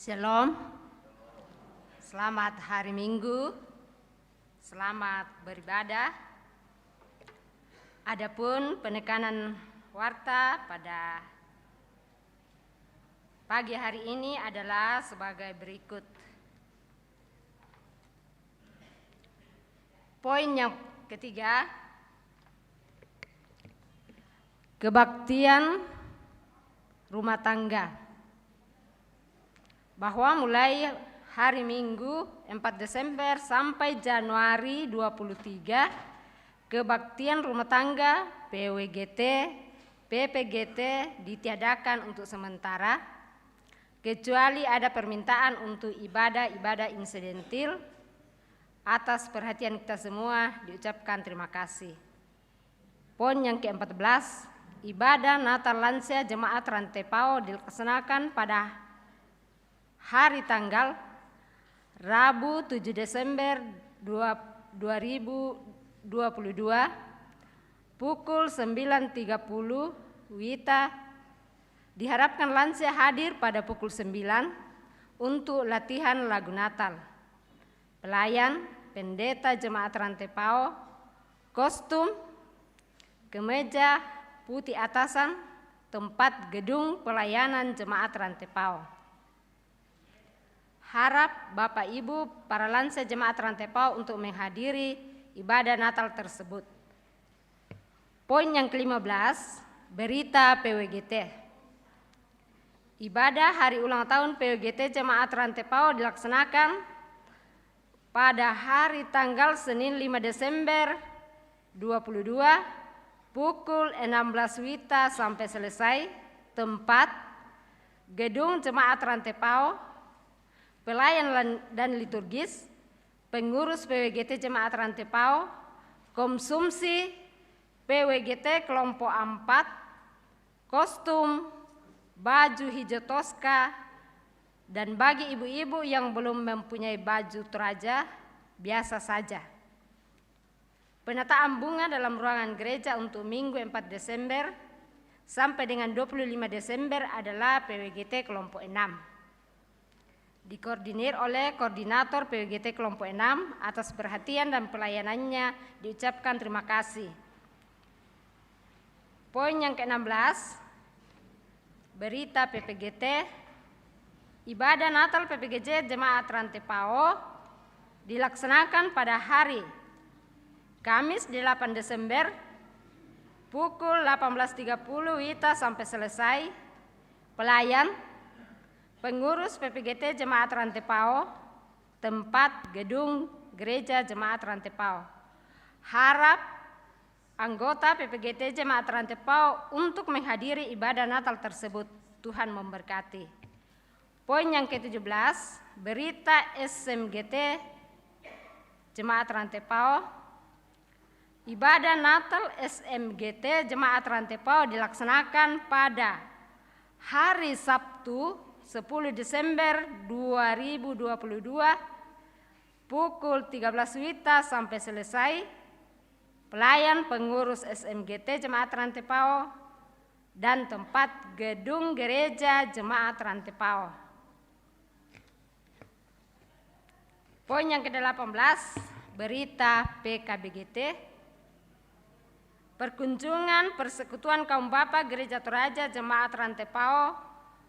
Shalom, selamat hari Minggu, selamat beribadah. Adapun penekanan warta pada pagi hari ini adalah sebagai berikut. Poin yang ketiga, kebaktian rumah tangga. Bahwa mulai hari Minggu 4 Desember sampai Januari 23, kebaktian rumah tangga PWGT, PPGT ditiadakan untuk sementara, kecuali ada permintaan untuk ibadah-ibadah insidentil. Atas perhatian kita semua diucapkan terima kasih. Poin yang ke-14, ibadah Natal Lansia Jemaat Rantai Pao dilaksanakan pada hari tanggal Rabu 7 Desember 2022 pukul 9.30 WITA. Diharapkan lansia hadir pada pukul 9 untuk latihan lagu Natal. Pelayan, pendeta Jemaat Rantai Pao, kostum, kemeja putih atasan, tempat gedung pelayanan Jemaat Rantai Pao. Harap Bapak Ibu para lansia Jemaat Rantai Pao untuk menghadiri ibadah Natal tersebut. Poin yang ke-15, berita PWGT. Ibadah hari ulang tahun PWGT Jemaat Rantai Pao dilaksanakan pada hari tanggal Senin 5 Desember 22 pukul 16 WITA sampai selesai. Tempat gedung Jemaat Rantai Pao, pelayan dan liturgis, pengurus PWGT Jemaat Rantai Pao, konsumsi PWGT kelompok 4, kostum, baju hijau toska, dan bagi ibu-ibu yang belum mempunyai baju toraja, biasa saja. Penataan bunga dalam ruangan gereja untuk Minggu 4 Desember sampai dengan 25 Desember adalah PWGT kelompok 6. Dikoordinir oleh koordinator PWGT kelompok 6. Atas perhatian dan pelayanannya diucapkan terima kasih. Poin yang ke-16, berita PPGT. Ibadah Natal PPGT Jemaat Rantai Pao dilaksanakan pada hari Kamis 8 Desember pukul 18.30 WITA sampai selesai. Pelayan, pengurus PPGT Jemaat Rantai Pao, tempat gedung gereja Jemaat Rantai Pao. Harap anggota PPGT Jemaat Rantai Pao untuk menghadiri ibadah Natal tersebut. Tuhan memberkati. Poin yang ke-17, berita SMGT Jemaat Rantai Pao. Ibadah Natal SMGT Jemaat Rantai Pao dilaksanakan pada hari Sabtu 10 Desember 2022 pukul 13 WITA sampai selesai. Pelayan pengurus SMGT Jemaat Rantai Pao dan tempat gedung gereja Jemaat Rantai Pao. Poin yang ke-18, berita PKBGT. Perkunjungan Persekutuan Kaum Bapa Gereja Toraja Jemaat Rantai Pao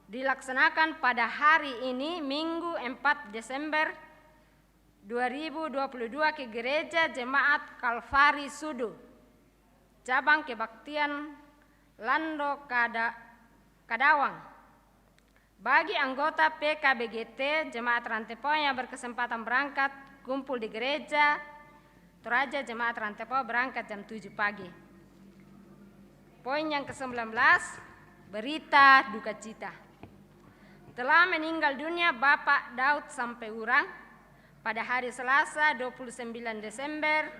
dilaksanakan pada hari ini Minggu 4 Desember 2022 ke Gereja Jemaat Kalvari Sudu, cabang kebaktian Lando Kadawang. Bagi anggota PKBGT Jemaat Rantai Pao yang berkesempatan berangkat kumpul di Gereja Toraja Jemaat Rantai Pao berangkat jam 7 pagi. Poin yang ke-19, berita duka cita. Telah meninggal dunia Bapak Daud Sampeurang pada hari Selasa 29 Desember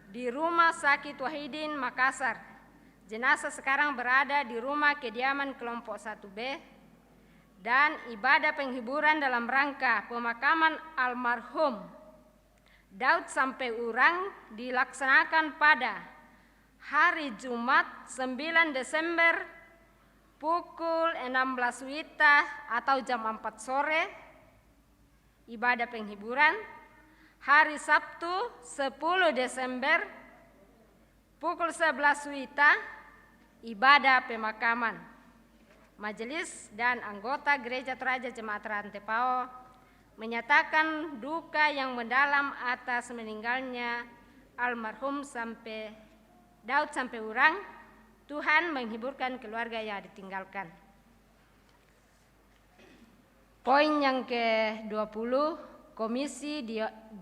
di Rumah Sakit Wahidin, Makassar. Jenazah sekarang berada di rumah kediaman kelompok 1B dan ibadah penghiburan dalam rangka pemakaman almarhum Daud Sampeurang dilaksanakan pada hari Jumat 9 Desember pukul 16 WITA atau jam 4 sore, ibadah penghiburan. Hari Sabtu 10 Desember, pukul 11 WITA, ibadah pemakaman. Majelis dan anggota Gereja Toraja Jemaat Rantepao menyatakan duka yang mendalam atas meninggalnya almarhum Daud Sampai Urang. Tuhan menghiburkan keluarga yang ditinggalkan. Poin yang ke-20, Komisi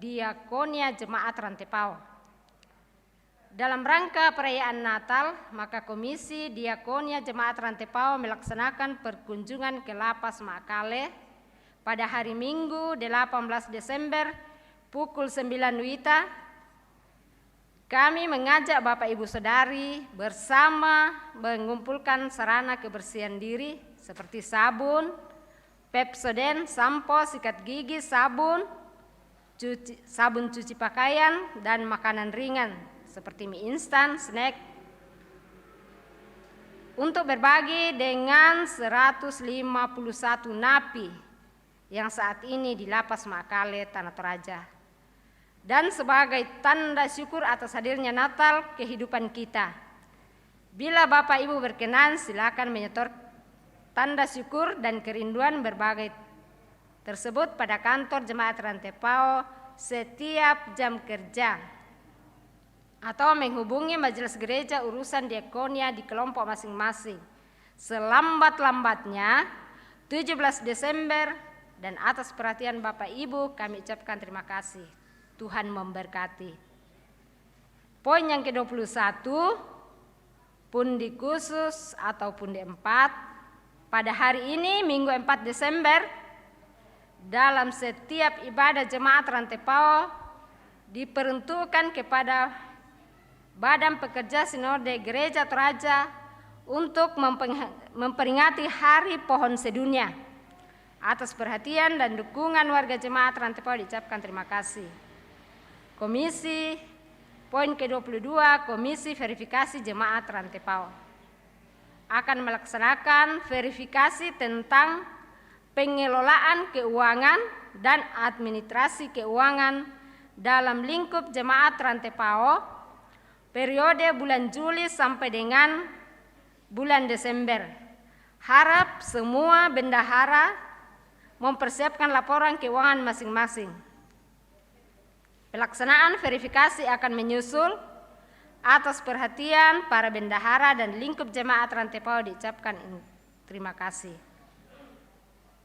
Diakonia Jemaat Rantepao. Dalam rangka perayaan Natal, maka Komisi Diakonia Jemaat Rantepao melaksanakan perkunjungan ke Lapas Makale pada hari Minggu 18 Desember pukul 9 WITA. Kami mengajak Bapak Ibu Saudari bersama mengumpulkan sarana kebersihan diri seperti sabun, Pepsodent, sampo, sikat gigi, sabun cuci pakaian, dan makanan ringan seperti mie instan, snack, untuk berbagi dengan 151 napi yang saat ini di Lapas Makale, Tanah Toraja. Dan sebagai tanda syukur atas hadirnya Natal kehidupan kita. Bila Bapak Ibu berkenan, silakan menyetor tanda syukur dan kerinduan berbagai tersebut pada kantor Jemaat Rantepao setiap jam kerja, atau menghubungi Majelis Gereja urusan diakonia di kelompok masing-masing selambat-lambatnya 17 Desember. Dan atas perhatian Bapak Ibu kami ucapkan terima kasih. Tuhan memberkati. Poin yang ke-21, pundi khusus atau pundi 4. Pada hari ini Minggu 4 Desember, dalam setiap ibadah Jemaat Rantepao diperuntukkan kepada Badan Pekerja Sinode Gereja Toraja untuk memperingati Hari Pohon Sedunia. Atas perhatian dan dukungan warga Jemaat Rantepao diucapkan terima kasih. Komisi, poin ke-22, Komisi Verifikasi Jemaat Rantepao akan melaksanakan verifikasi tentang pengelolaan keuangan dan administrasi keuangan dalam lingkup Jemaat Rantepao periode bulan Juli sampai dengan bulan Desember. Harap semua bendahara mempersiapkan laporan keuangan masing-masing. Pelaksanaan verifikasi akan menyusul. Atas perhatian para bendahara dan lingkup Jemaat Rantepao diucapkan terima kasih.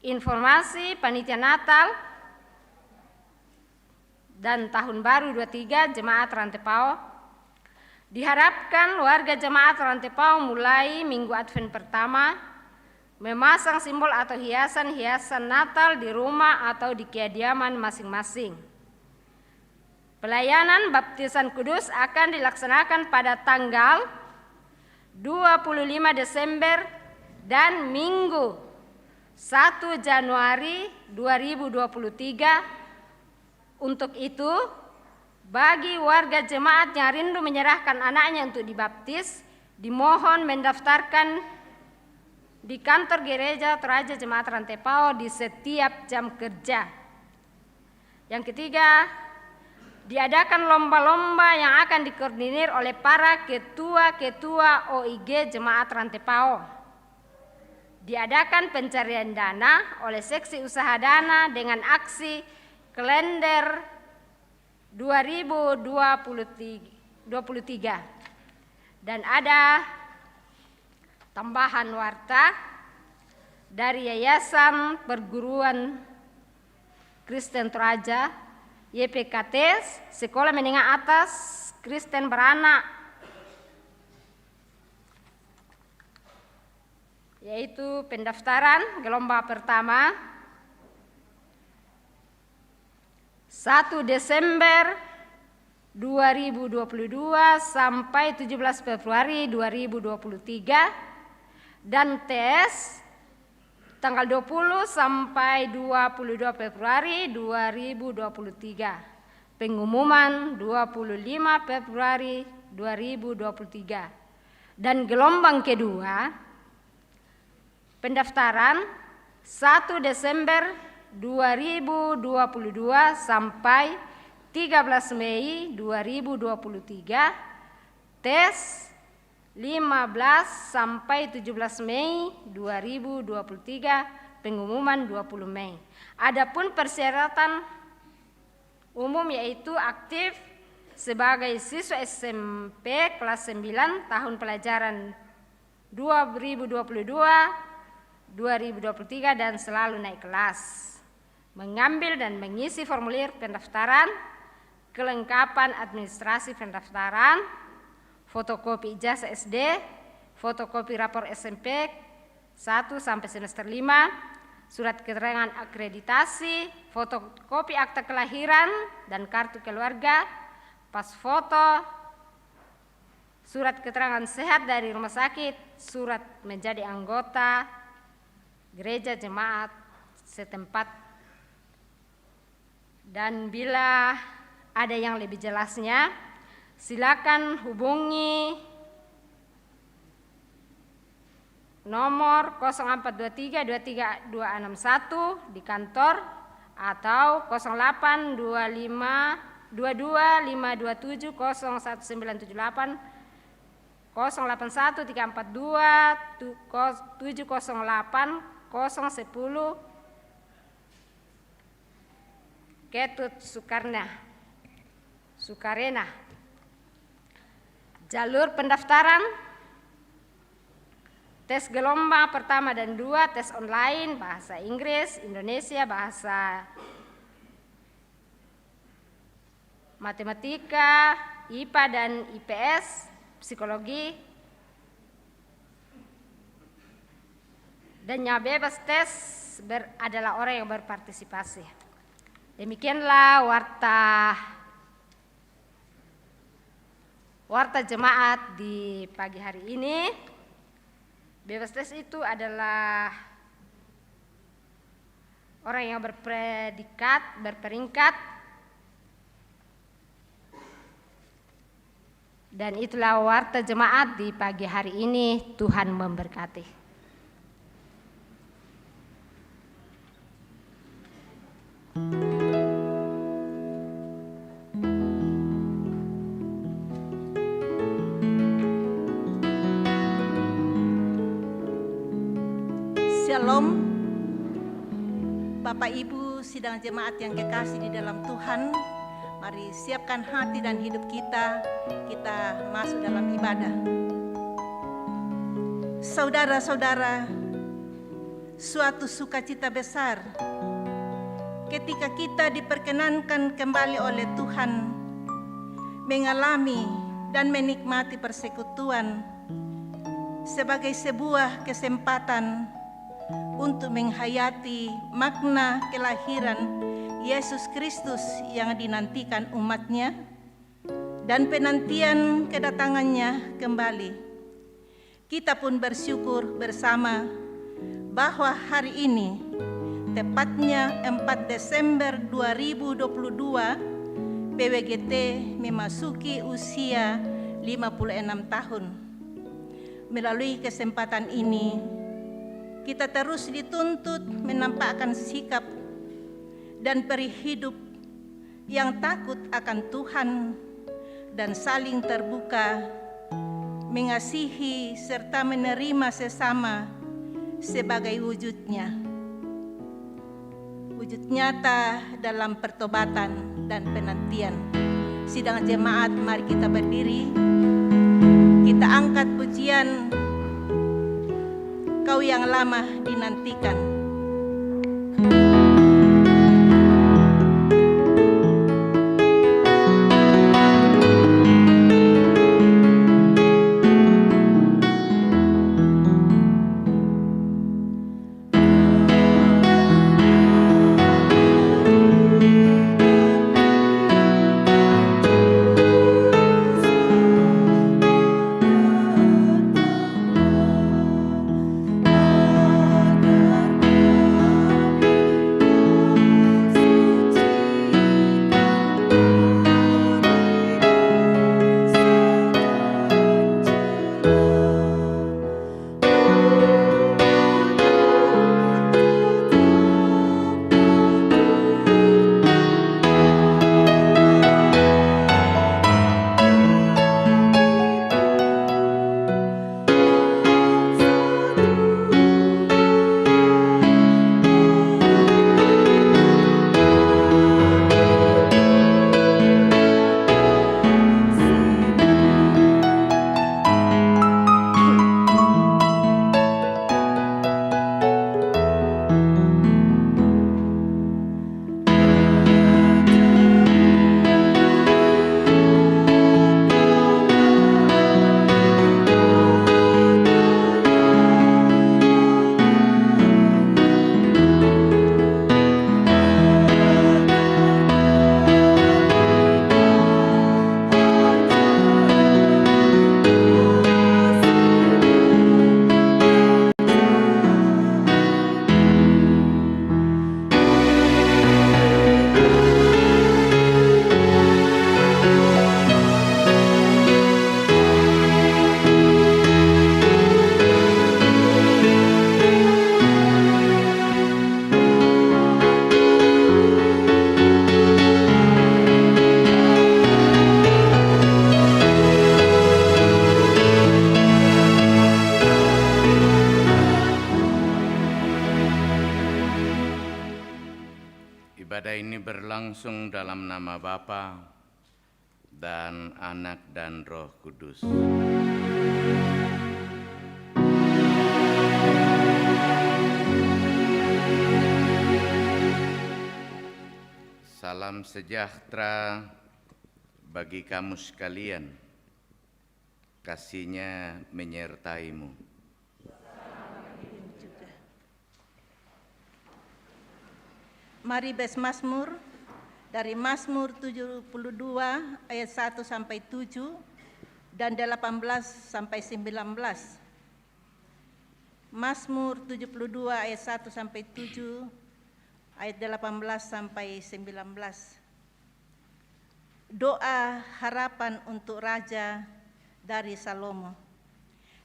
Informasi Panitia Natal dan Tahun Baru 23 Jemaat Rantepao. Diharapkan warga Jemaat Rantepao mulai Minggu Advent pertama memasang simbol atau hiasan-hiasan Natal di rumah atau di kediaman masing-masing. Pelayanan baptisan kudus akan dilaksanakan pada tanggal 25 Desember dan Minggu 1 Januari 2023. Untuk itu, bagi warga jemaat yang rindu menyerahkan anaknya untuk dibaptis, dimohon mendaftarkan di kantor Gereja Toraja Jemaat Rantepao di setiap jam kerja. Yang ketiga, diadakan lomba-lomba yang akan dikoordinir oleh para ketua-ketua OIG Jemaat Rantepao. Diadakan pencarian dana oleh Seksi Usaha Dana dengan aksi kalender 2023. Dan ada tambahan warta dari Yayasan Perguruan Kristen Toraja YPKT, Sekolah Menengah Atas Kristen Beranak, yaitu pendaftaran gelombang pertama 1 Desember 2022 sampai 17 Februari 2023 dan tes tanggal 20 sampai 22 Februari 2023. Pengumuman 25 Februari 2023. Dan gelombang kedua Pendaftaran 1 Desember 2022 sampai 13 Mei 2023, tes 15 sampai 17 Mei 2023, pengumuman 20 Mei. Adapun persyaratan umum yaitu aktif sebagai siswa SMP kelas 9 tahun pelajaran 2022-2023 dan selalu naik kelas. Mengambil dan mengisi formulir pendaftaran, kelengkapan administrasi pendaftaran, fotokopi ijazah SD, fotokopi rapor SMP 1 sampai semester 5, surat keterangan akreditasi, fotokopi akta kelahiran dan kartu keluarga, pas foto, surat keterangan sehat dari rumah sakit, surat menjadi anggota gereja jemaat setempat. Dan bila ada yang lebih jelasnya, silakan hubungi nomor 0423 23261 di kantor atau 0825 22527 01978 081 342 708 010 Ketut Sukarena. Jalur pendaftaran: tes gelombang pertama dan 2, tes online bahasa Inggris, Indonesia, bahasa matematika, IPA dan IPS, psikologi, dan yang bebas tes adalah orang yang berpartisipasi. Demikianlah warta jemaat di pagi hari ini. Bebas tes itu adalah orang yang berperingkat, dan itulah warta jemaat di pagi hari ini. Tuhan memberkati. Shalom, Bapak Ibu sidang jemaat yang kekasih di dalam Tuhan. Mari siapkan hati dan hidup kita masuk dalam ibadah. Saudara-saudara, suatu sukacita besar ketika kita diperkenankan kembali oleh Tuhan mengalami dan menikmati persekutuan sebagai sebuah kesempatan untuk menghayati makna kelahiran Yesus Kristus yang dinantikan umatnya dan penantian kedatangannya kembali. Kita pun bersyukur bersama bahwa hari ini, tepatnya 4 Desember 2022, PWGT memasuki usia 56 tahun. Melalui kesempatan ini, kita terus dituntut menampakkan sikap dan peri hidup yang takut akan Tuhan dan saling terbuka, mengasihi serta menerima sesama sebagai wujudnya. Wujud nyata dalam pertobatan dan penantian. Sidang jemaat, mari kita berdiri. Kita angkat pujian Kau yang lama dinantikan. Ibadah ini berlangsung dalam nama Bapa dan Anak dan Roh Kudus. Salam sejahtera bagi kamu sekalian. Kasih-Nya menyertaimu. Mari bermazmur dari Mazmur 72 ayat 1 sampai 7 dan 18 sampai 19. Mazmur 72 ayat 1 sampai 7, ayat 18 sampai 19. Doa harapan untuk Raja dari Salomo.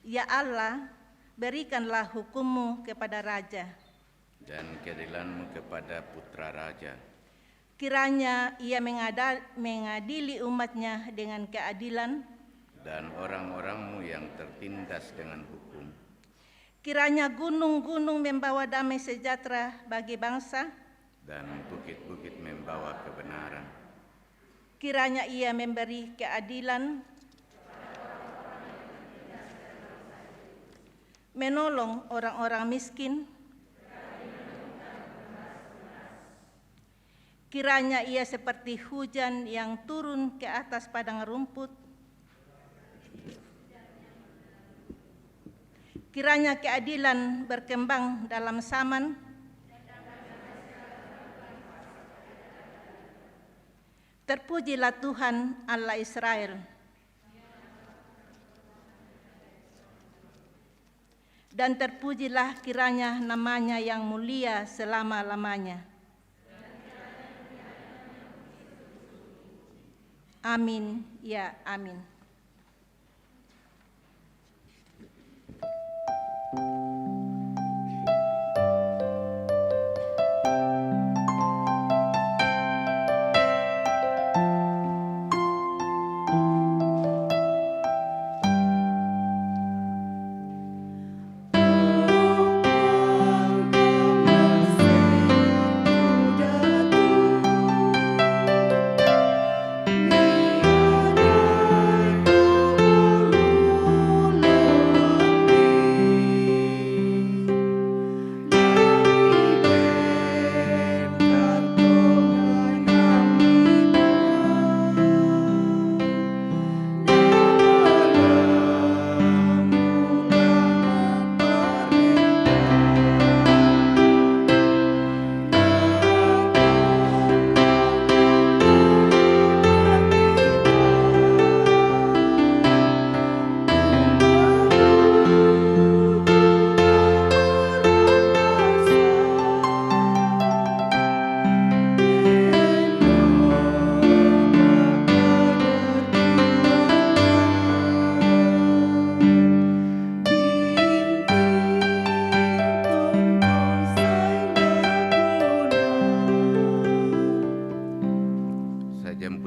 Ya Allah, berikanlah hukum-Mu kepada Raja Dan keadilan-Mu kepada putra raja. Kiranya ia mengadili umat-Nya dengan keadilan, Dan orang-orang-Mu yang tertindas dengan hukum. kiranya gunung-gunung membawa damai sejahtera bagi bangsa, Dan bukit-bukit membawa kebenaran. kiranya ia memberi keadilan, menolong orang-orang miskin, kiranya ia seperti hujan yang turun ke atas padang rumput, kiranya keadilan berkembang dalam zaman, terpujilah Tuhan Allah Israel. Dan terpujilah kiranya nama-Nya yang mulia selama-lamanya. Amin, ya amin.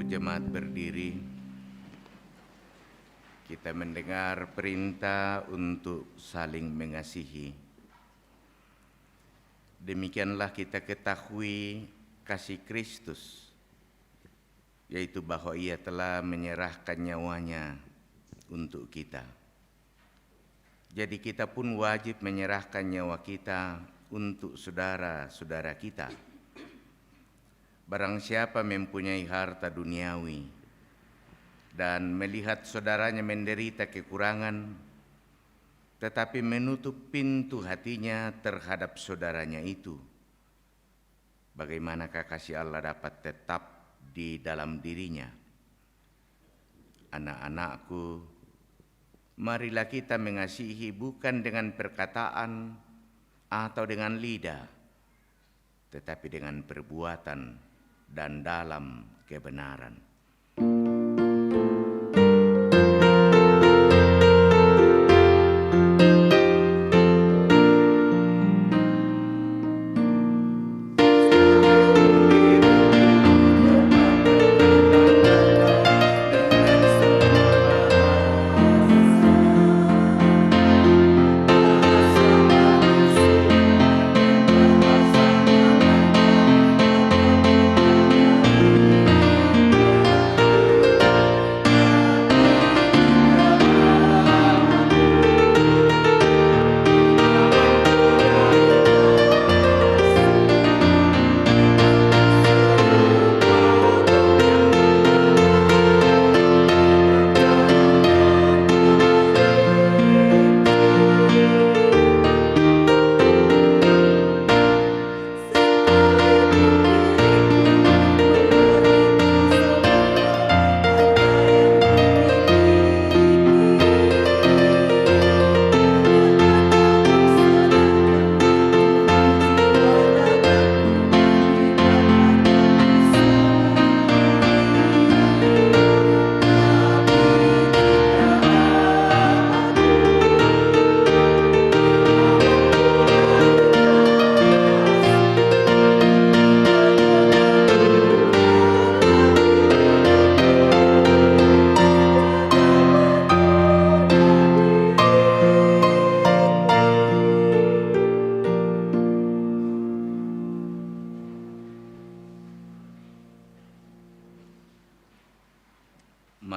Jemaat berdiri, kita mendengar perintah untuk saling mengasihi. Demikianlah kita ketahui kasih Kristus, yaitu bahwa Ia telah menyerahkan nyawanya untuk kita. Jadi kita pun wajib menyerahkan nyawa kita untuk saudara-saudara kita. Barang siapa mempunyai harta duniawi dan melihat saudaranya menderita kekurangan, tetapi menutup pintu hatinya terhadap saudaranya itu, bagaimanakah kasih Allah dapat tetap di dalam dirinya? Anak-anakku, marilah kita mengasihi bukan dengan perkataan atau dengan lidah, tetapi dengan perbuatan dan dalam kebenaran.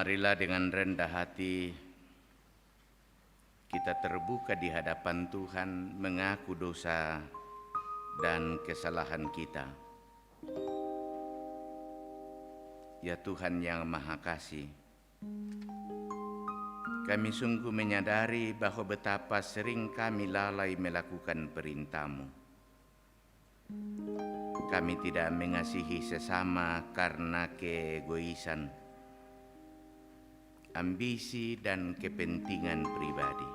Marilah dengan rendah hati kita terbuka di hadapan Tuhan, mengaku dosa dan kesalahan kita. Ya Tuhan yang Maha Kasih, kami sungguh menyadari bahwa betapa sering kami lalai melakukan perintah-Mu. Kami tidak mengasihi sesama karena keegoisan, ambisi, dan kepentingan pribadi.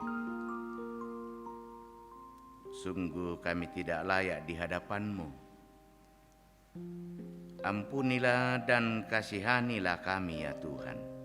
Sungguh kami tidak layak di hadapan-Mu. Ampunilah dan kasihanilah kami ya Tuhan.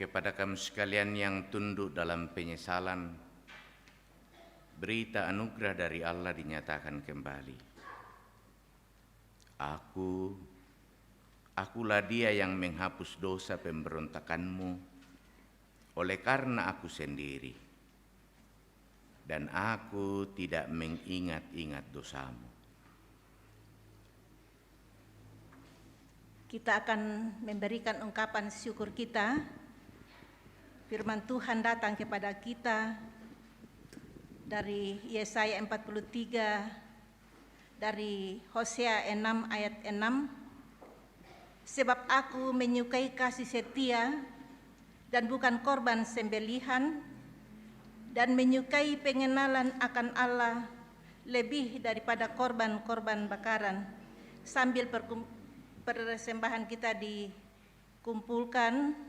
Kepada kamu sekalian yang tunduk dalam penyesalan, berita anugerah dari Allah dinyatakan kembali. Akulah Dia yang menghapus dosa pemberontakanmu oleh karena Aku sendiri, dan Aku tidak mengingat-ingat dosamu. Kita akan memberikan ungkapan syukur kita. Firman Tuhan datang kepada kita dari Yesaya 43, dari Hosea 6 ayat 6. Sebab Aku menyukai kasih setia dan bukan korban sembelihan, dan menyukai pengenalan akan Allah lebih daripada korban-korban bakaran. Sambil persembahan kita dikumpulkan,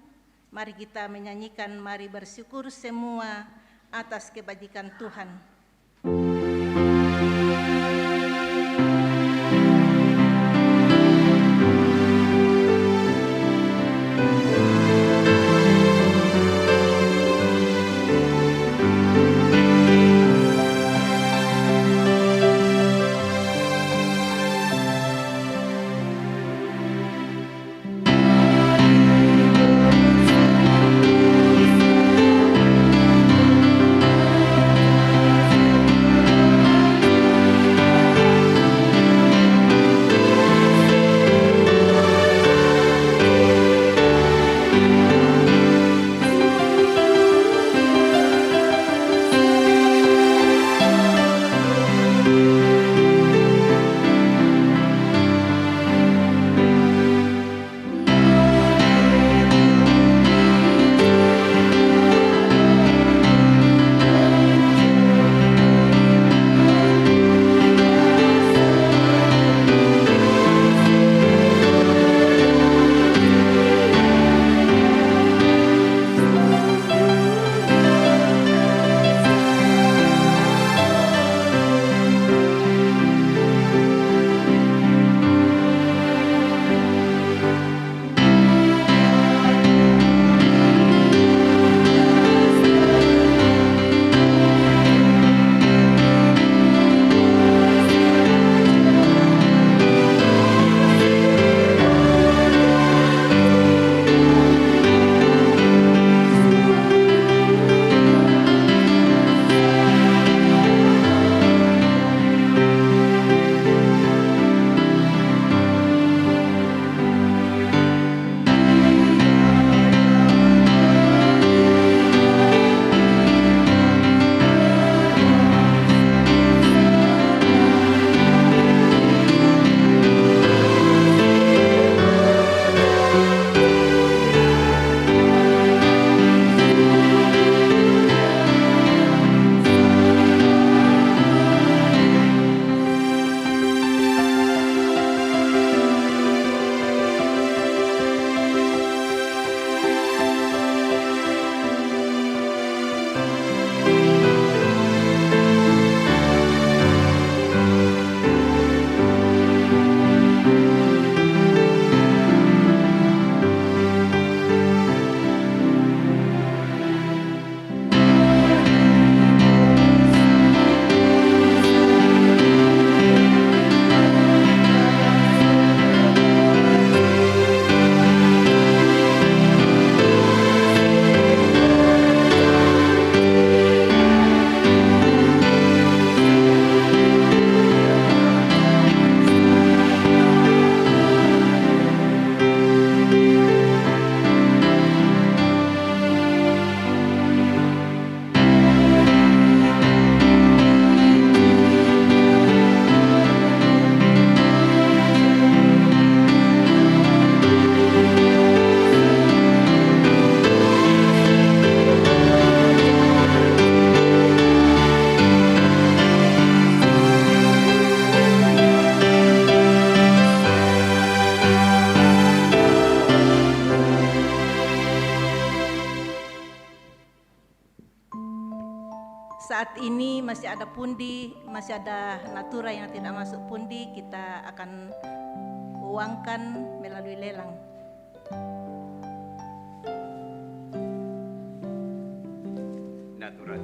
mari kita menyanyikan, mari bersyukur semua atas kebajikan Tuhan. saat ini masih ada pundi, masih ada natura yang tidak masuk pundi, kita akan uangkan melalui lelang. Natura.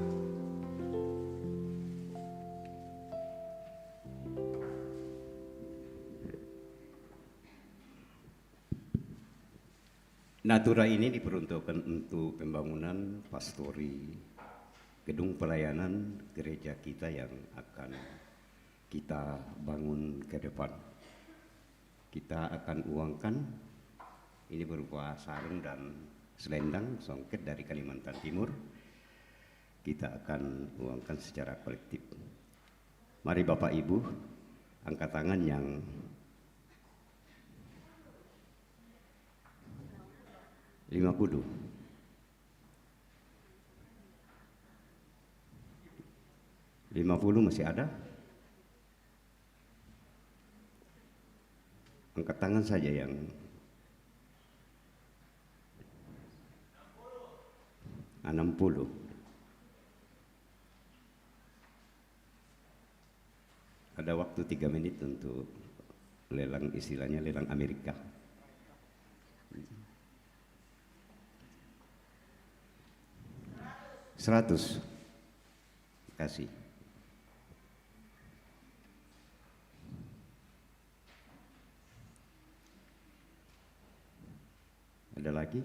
Natura ini diperuntukkan untuk pembangunan pastori gedung pelayanan gereja kita yang akan kita bangun ke depan. Kita akan uangkan, ini berupa sarung dan selendang songket dari Kalimantan Timur. Kita akan uangkan secara kolektif. Mari Bapak Ibu, angkat tangan yang $50. $50 masih ada? Angkat tangan saja yang $60. Ada waktu 3 menit untuk lelang, istilahnya lelang Amerika. $100. Kasih. Ada lagi?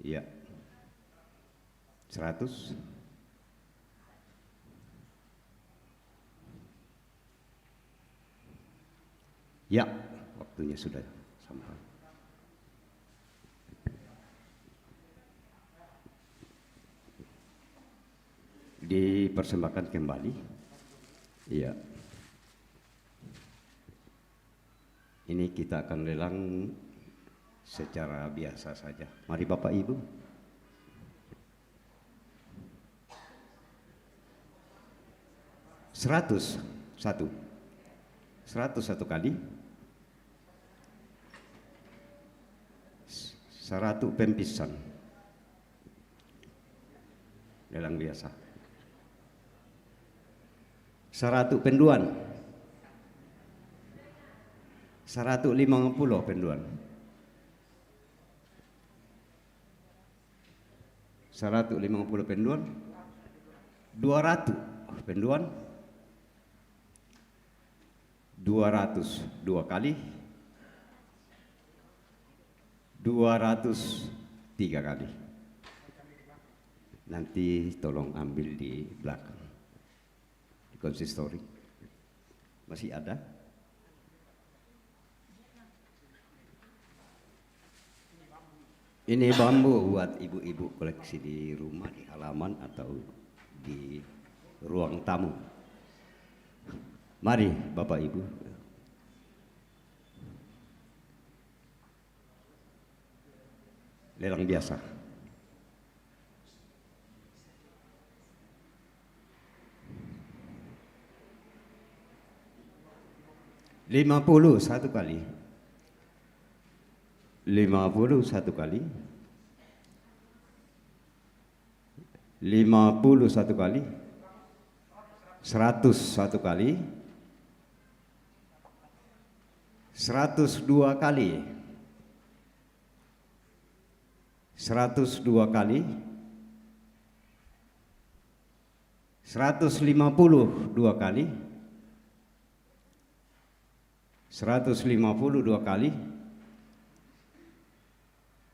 Iya. 100. Ya, waktunya sudah sampai. Dipersembahkan kembali. Iya. Ini kita akan lelang secara biasa saja. Mari Bapak Ibu. $100 satu kali. 100 pempisan. Lelang biasa. 100 penduan. 150 penduan. 150 penduan. 200 penduan. 202 kali. 203 kali. Nanti tolong ambil di belakang. Di konsistori. Masih ada? Ini bambu buat ibu-ibu koleksi di rumah, di halaman atau di ruang tamu. Mari Bapak Ibu. Lelang biasa. $50 satu kali. 50 satu kali. 50 satu kali. 100 satu kali. 102 kali. 102 kali. 152 kali. 152 kali.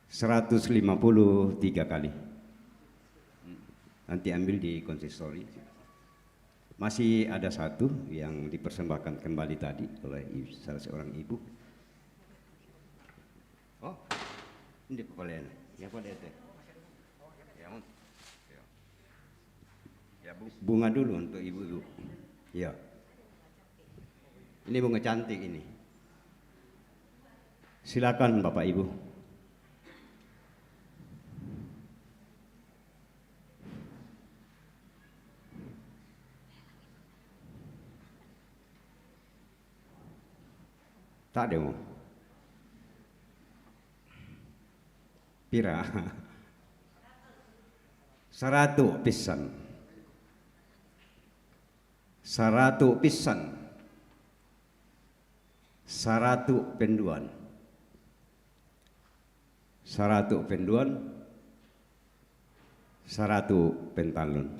153 kali. Nanti ambil di konsistori. Masih ada satu yang dipersembahkan kembali tadi oleh salah seorang ibu. Oh, ini kepala ya pada itu. Ya, bunga dulu untuk ibu-ibu. Ya. Ini bunga cantik ini. Silakan Bapak Ibu. Tak ada mau. Pira? 100 pisan. 100 pisan. 100 penduan. 100 penduan. 100 pentalun.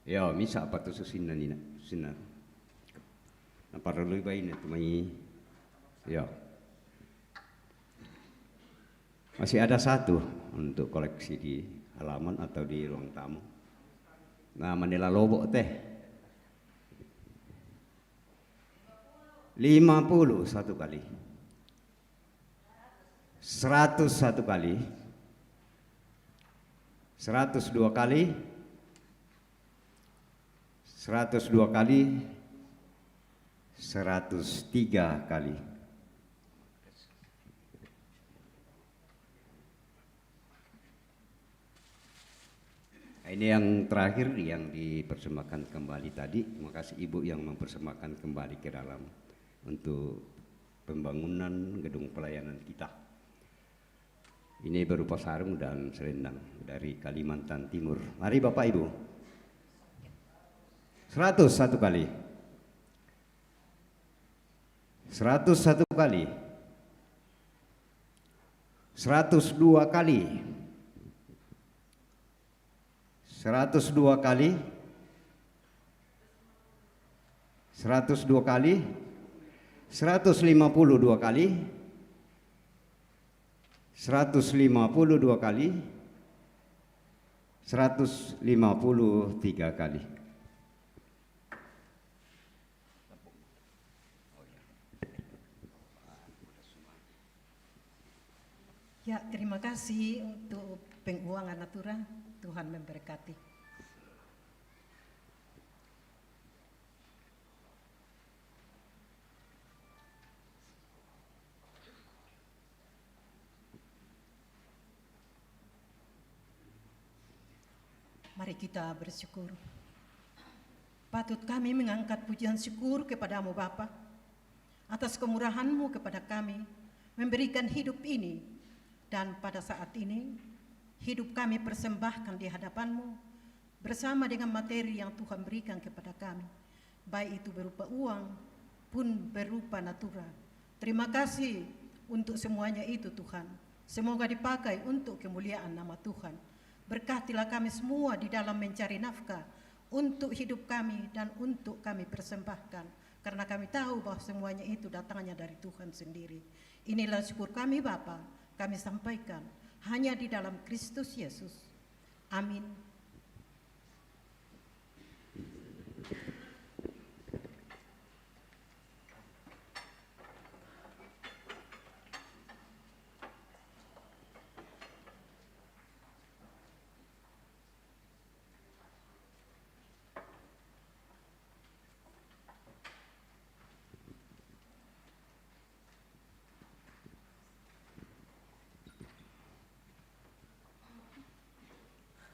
Ya, misa apa tu susinan ini? Susinan. Apa perlu bayi ni tu mai? Ya. Masih ada 1 untuk koleksi di halaman atau di ruang tamu. Nah, Manila Lobok teh 50 1 kali, 100 1 kali, 102 kali, 102 kali, 103 kali. Ini yang terakhir yang dipersembahkan kembali tadi. Terima kasih Ibu yang mempersembahkan kembali ke dalam untuk pembangunan gedung pelayanan kita. Ini berupa sarung dan selendang dari Kalimantan Timur. Mari Bapak Ibu. 101 kali. 101 kali. 102 kali. 102 kali, 102 kali, 152 kali, 152 kali, 153 kali. Ya, terima kasih untuk penguangan natura. Tuhan memberkati. Mari kita bersyukur. Patut kami mengangkat pujian syukur kepadamu Bapa, atas kemurahan-Mu kepada kami, memberikan hidup ini, dan pada saat ini, hidup kami persembahkan di hadapan-Mu bersama dengan materi yang Tuhan berikan kepada kami, baik itu berupa uang pun berupa natura. Terima kasih untuk semuanya itu Tuhan. Semoga dipakai untuk kemuliaan nama Tuhan. Berkatilah kami semua di dalam mencari nafkah untuk hidup kami dan untuk kami persembahkan, karena kami tahu bahwa semuanya itu datangnya dari Tuhan sendiri. Inilah syukur kami Bapa, kami sampaikan hanya di dalam Kristus Yesus. Amin.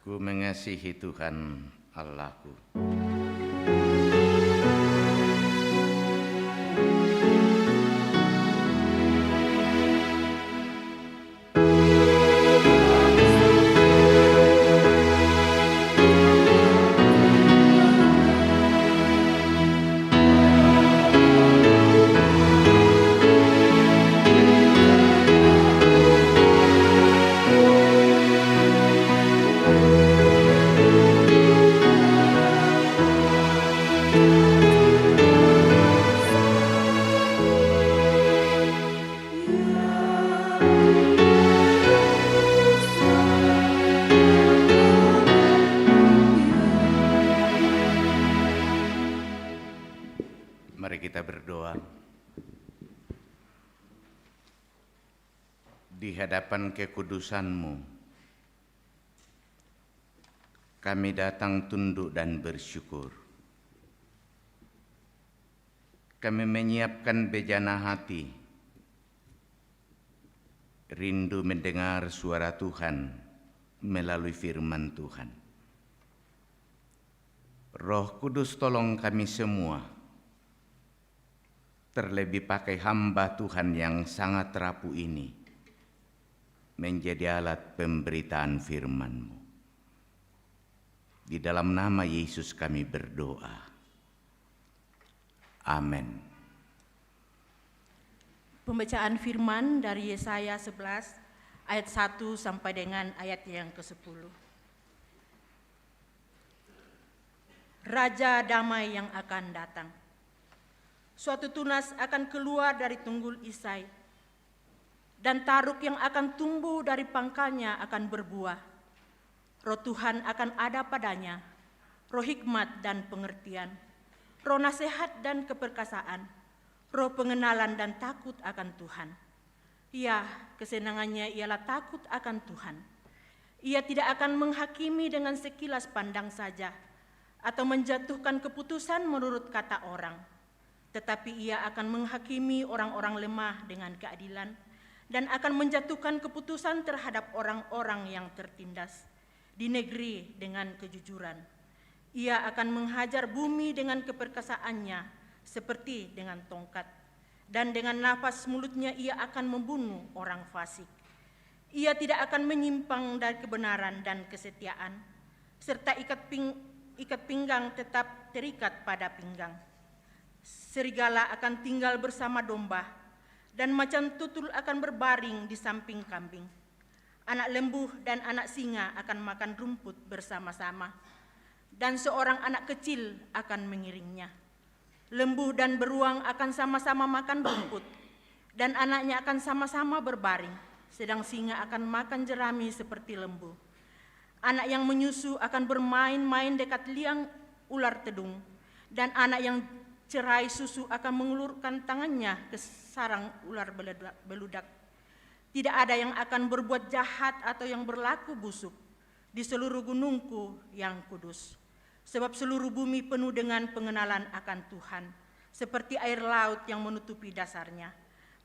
Ku mengasihi Tuhan Allahku. Mari kita berdoa. Di hadapan kekudusan-Mu, kami datang tunduk dan bersyukur. Kami menyiapkan bejana hati, rindu mendengar suara Tuhan melalui firman Tuhan. Roh Kudus, tolong kami semua terlebih pakai hamba Tuhan yang sangat rapuh ini menjadi alat pemberitaan firman-Mu. Di dalam nama Yesus kami berdoa. Amin. Pembacaan firman dari Yesaya 11 ayat 1 sampai dengan ayat yang ke-10. Raja damai yang akan datang. Suatu tunas akan keluar dari tunggul Isai, dan taruk yang akan tumbuh dari pangkalnya akan berbuah. Roh Tuhan akan ada padanya, roh hikmat dan pengertian, roh nasihat dan keperkasaan, roh pengenalan dan takut akan Tuhan. Ya, kesenangannya ialah takut akan Tuhan. Ia tidak akan menghakimi dengan sekilas pandang saja, atau menjatuhkan keputusan menurut kata orang. Tetapi ia akan menghakimi orang-orang lemah dengan keadilan, dan akan menjatuhkan keputusan terhadap orang-orang yang tertindas di negeri dengan kejujuran. Ia akan menghajar bumi dengan keperkasaannya seperti dengan tongkat, dan dengan nafas mulutnya ia akan membunuh orang fasik. Ia tidak akan menyimpang dari kebenaran dan kesetiaan, serta ikat pinggang tetap terikat pada pinggang. Serigala akan tinggal bersama domba, dan macan tutul akan berbaring di samping kambing. Anak lembu dan anak singa akan makan rumput bersama-sama, dan seorang anak kecil akan mengiringnya. Lembu dan beruang akan sama-sama makan rumput, dan anaknya akan sama-sama berbaring, sedang singa akan makan jerami seperti lembu. Anak yang menyusu akan bermain-main dekat liang ular tedung, dan anak yang cerai susu akan mengulurkan tangannya ke sarang ular beludak. Tidak ada yang akan berbuat jahat atau yang berlaku busuk di seluruh gunungku yang kudus. Sebab seluruh bumi penuh dengan pengenalan akan Tuhan, seperti air laut yang menutupi dasarnya.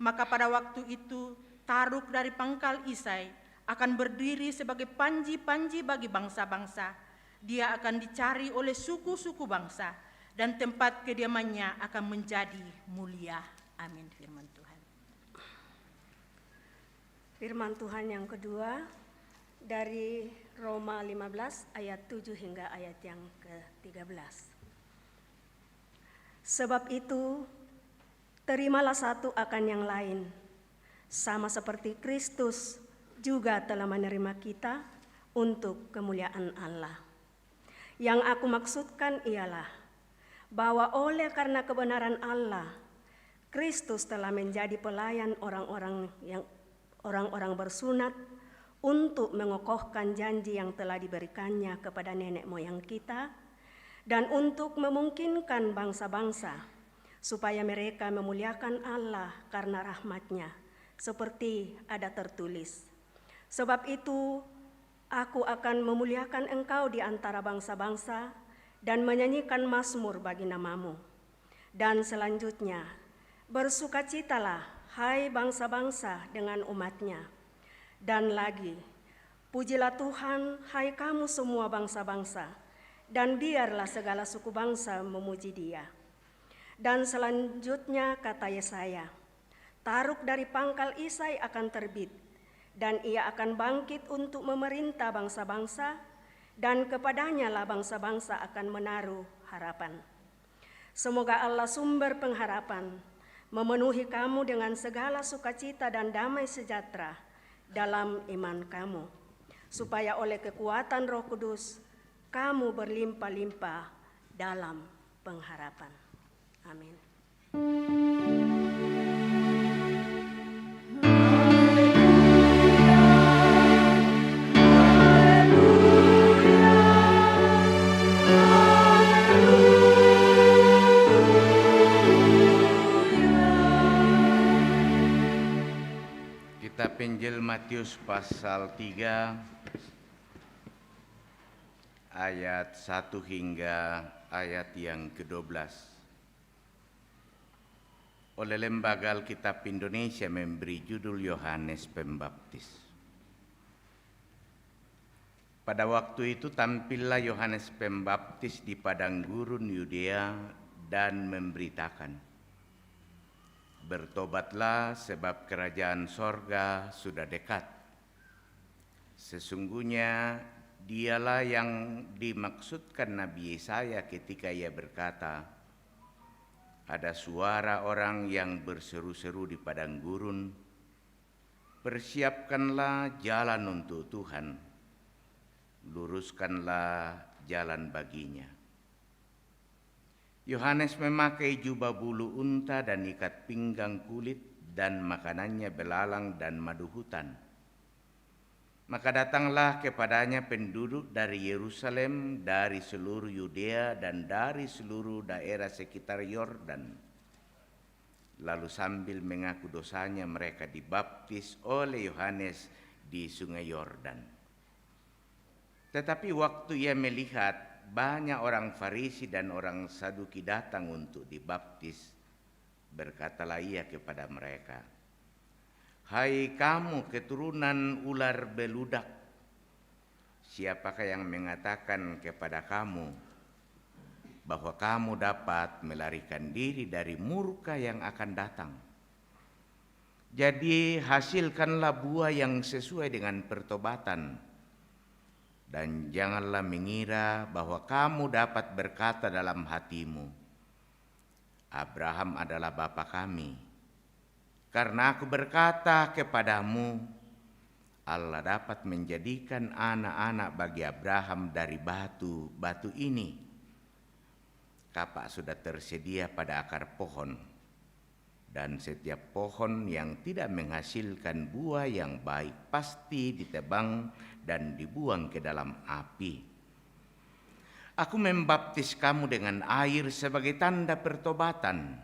Maka pada waktu itu taruk dari pangkal Isai akan berdiri sebagai panji-panji bagi bangsa-bangsa. Dia akan dicari oleh suku-suku bangsa, dan tempat kediamannya akan menjadi mulia. Amin. Firman Tuhan. Firman Tuhan yang kedua dari Roma 15 ayat 7 hingga ayat yang ke-13. Sebab itu, terimalah satu akan yang lain, sama seperti Kristus juga telah menerima kita untuk kemuliaan Allah. Yang aku maksudkan ialah bahwa oleh karena kebenaran Allah, Kristus telah menjadi pelayan orang-orang bersunat untuk mengokohkan janji yang telah diberikannya kepada nenek moyang kita, dan untuk memungkinkan bangsa-bangsa supaya mereka memuliakan Allah karena rahmat-Nya, seperti ada tertulis. Sebab itu, aku akan memuliakan engkau di antara bangsa-bangsa dan menyanyikan mazmur bagi namamu. Dan selanjutnya, bersukacitalah hai bangsa-bangsa dengan umat-Nya. Dan lagi, pujilah Tuhan hai kamu semua bangsa-bangsa, dan biarlah segala suku bangsa memuji Dia. Dan selanjutnya kata Yesaya, taruk dari pangkal Isai akan terbit, dan ia akan bangkit untuk memerintah bangsa-bangsa, dan kepadanya lah bangsa-bangsa akan menaruh harapan. Semoga Allah sumber pengharapan memenuhi kamu dengan segala sukacita dan damai sejahtera dalam iman kamu, supaya oleh kekuatan Roh Kudus kamu berlimpah-limpah dalam pengharapan. Amin. Kitab Injil Matius pasal 3 ayat 1 hingga ayat yang ke-12. Oleh Lembaga Alkitab Indonesia memberi judul Yohanes Pembaptis. Pada waktu itu tampillah Yohanes Pembaptis di padang gurun Yudea dan memberitakan, Bertobatlah sebab kerajaan sorga sudah dekat. Sesungguhnya dialah yang dimaksudkan Nabi Yesaya ketika ia berkata, ada suara orang yang berseru-seru di padang gurun, persiapkanlah jalan untuk Tuhan, luruskanlah jalan baginya. Yohanes memakai jubah bulu unta dan ikat pinggang kulit, dan makanannya belalang dan madu hutan. Maka datanglah kepadanya penduduk dari Yerusalem, dari seluruh Yudea dan dari seluruh daerah sekitar Yordan. Lalu sambil mengaku dosanya mereka dibaptis oleh Yohanes di sungai Yordan. Tetapi waktu ia melihat banyak orang Farisi dan orang Saduki datang untuk dibaptis, berkatalah ia kepada mereka, hai kamu keturunan ular beludak, siapakah yang mengatakan kepada kamu bahwa kamu dapat melarikan diri dari murka yang akan datang? Jadi hasilkanlah buah yang sesuai dengan pertobatan. Dan janganlah mengira bahwa kamu dapat berkata dalam hatimu, Abraham adalah bapa kami. Karena aku berkata kepadamu, Allah dapat menjadikan anak-anak bagi Abraham dari batu ini. Kapak sudah tersedia pada akar pohon, dan setiap pohon yang tidak menghasilkan buah yang baik pasti ditebang dan dibuang ke dalam api. Aku membaptis kamu dengan air sebagai tanda pertobatan.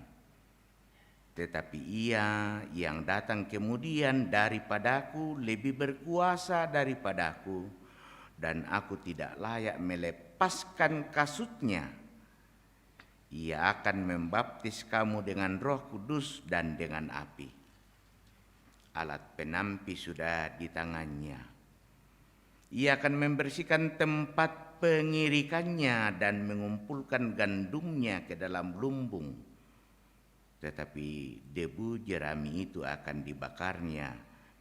Tetapi ia yang datang kemudian daripadaku lebih berkuasa daripadaku, dan aku tidak layak melepaskan kasutnya. Ia akan membaptis kamu dengan Roh Kudus dan dengan api. Alat penampi sudah di tangannya. Ia akan membersihkan tempat pengirikannya dan mengumpulkan gandumnya ke dalam lumbung. Tetapi debu jerami itu akan dibakarnya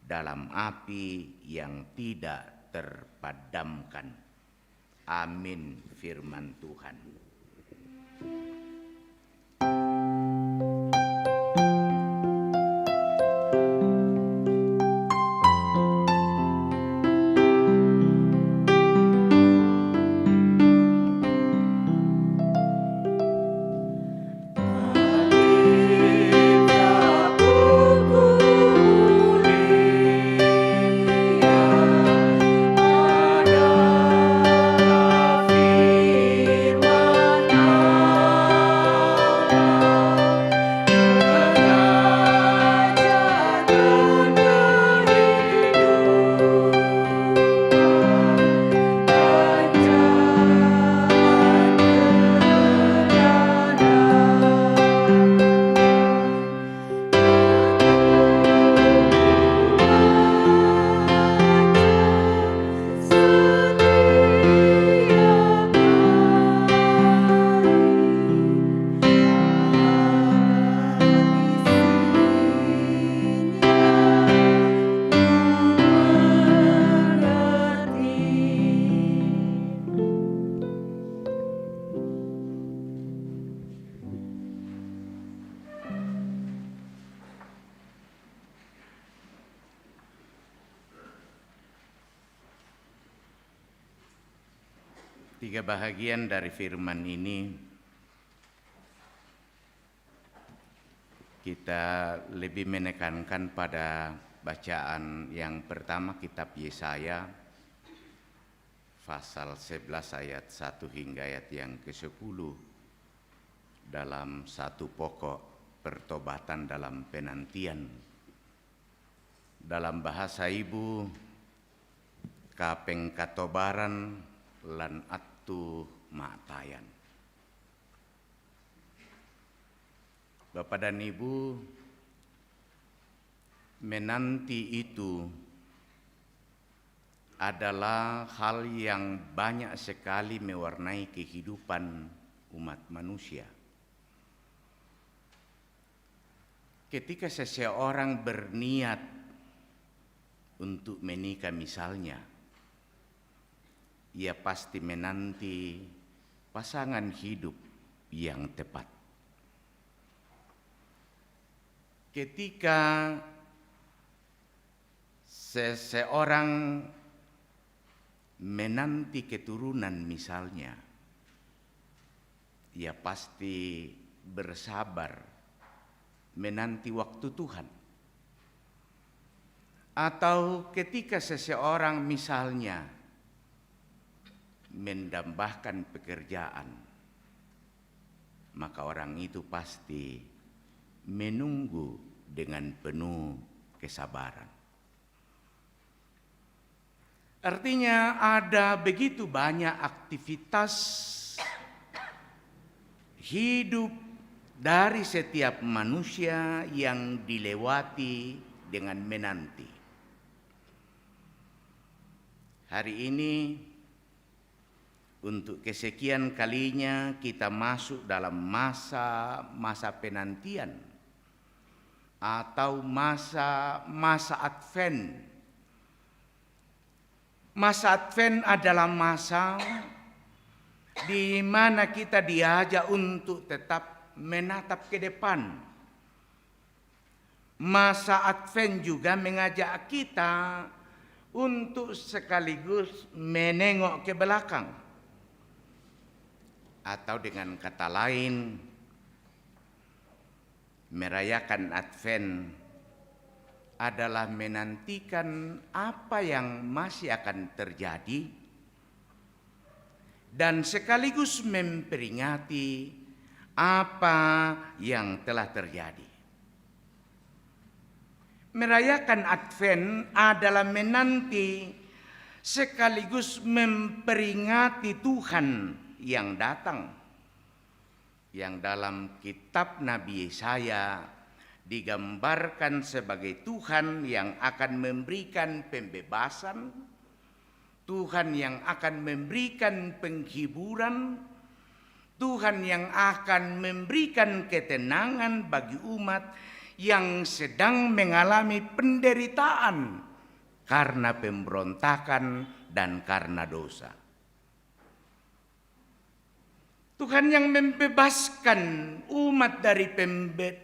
dalam api yang tidak terpadamkan. Amin, firman Tuhan. Tiga bahagian dari firman ini kita lebih menekankan pada bacaan yang pertama, kitab Yesaya pasal 11 ayat 1 hingga ayat yang ke-10 dalam satu pokok pertobatan dalam penantian. Dalam bahasa ibu, kapeng katobaran lan atu matayan. Bapak dan Ibu, menanti itu adalah hal yang banyak sekali mewarnai kehidupan umat manusia. Ketika seseorang berniat untuk menikah misalnya, ia pasti menanti pasangan hidup yang tepat. Ketika seseorang menanti keturunan misalnya, ia pasti bersabar menanti waktu Tuhan. Atau ketika seseorang misalnya mendambakan pekerjaan, maka orang itu pasti menunggu dengan penuh kesabaran. Artinya ada begitu banyak aktivitas hidup dari setiap manusia yang dilewati dengan menanti. Hari ini untuk kesekian kalinya kita masuk dalam masa penantian atau masa Advent. Masa Advent adalah masa di mana kita diajak untuk tetap menatap ke depan. Masa Advent juga mengajak kita untuk sekaligus menengok ke belakang. Atau dengan kata lain, merayakan Advent adalah menantikan apa yang masih akan terjadi dan sekaligus memperingati apa yang telah terjadi. Merayakan Advent adalah menanti sekaligus memperingati Tuhan yang datang, yang dalam kitab Nabi Yesaya digambarkan sebagai Tuhan yang akan memberikan pembebasan, Tuhan yang akan memberikan penghiburan, Tuhan yang akan memberikan ketenangan bagi umat yang sedang mengalami penderitaan karena pemberontakan dan karena dosa. Tuhan yang membebaskan umat dari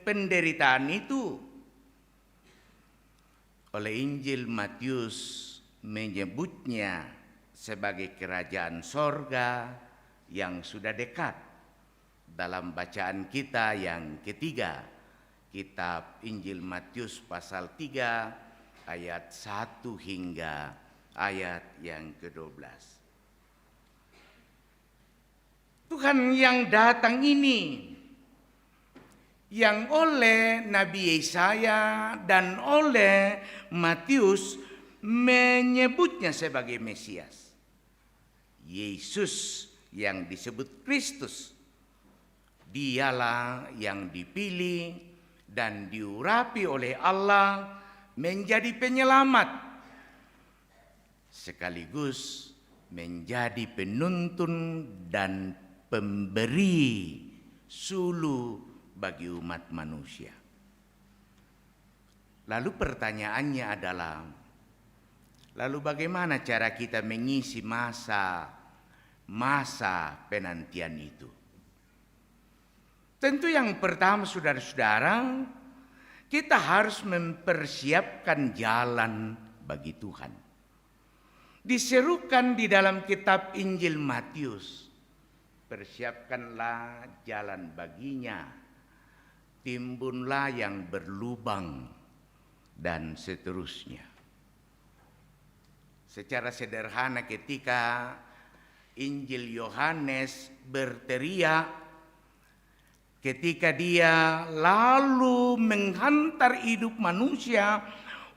penderitaan itu. Oleh Injil Matius menyebutnya sebagai kerajaan sorga yang sudah dekat. Dalam bacaan kita yang ketiga, kitab Injil Matius pasal 3 ayat 1 hingga ayat yang ke-12. Tuhan yang datang ini, yang oleh Nabi Yesaya dan oleh Matius menyebutnya sebagai Mesias. Yesus yang disebut Kristus, dialah yang dipilih dan diurapi oleh Allah menjadi penyelamat, sekaligus menjadi penuntun dan pemberi sulu bagi umat manusia. Lalu pertanyaannya adalah, lalu bagaimana cara kita mengisi masa penantian itu? Tentu yang pertama, saudara-saudara, kita harus mempersiapkan jalan bagi Tuhan. Diserukan di dalam kitab Injil Matius, persiapkanlah jalan baginya, timbunlah yang berlubang, dan seterusnya. Secara sederhana ketika Injil Yohanes berteriak, ketika dia lalu menghantar hidup manusia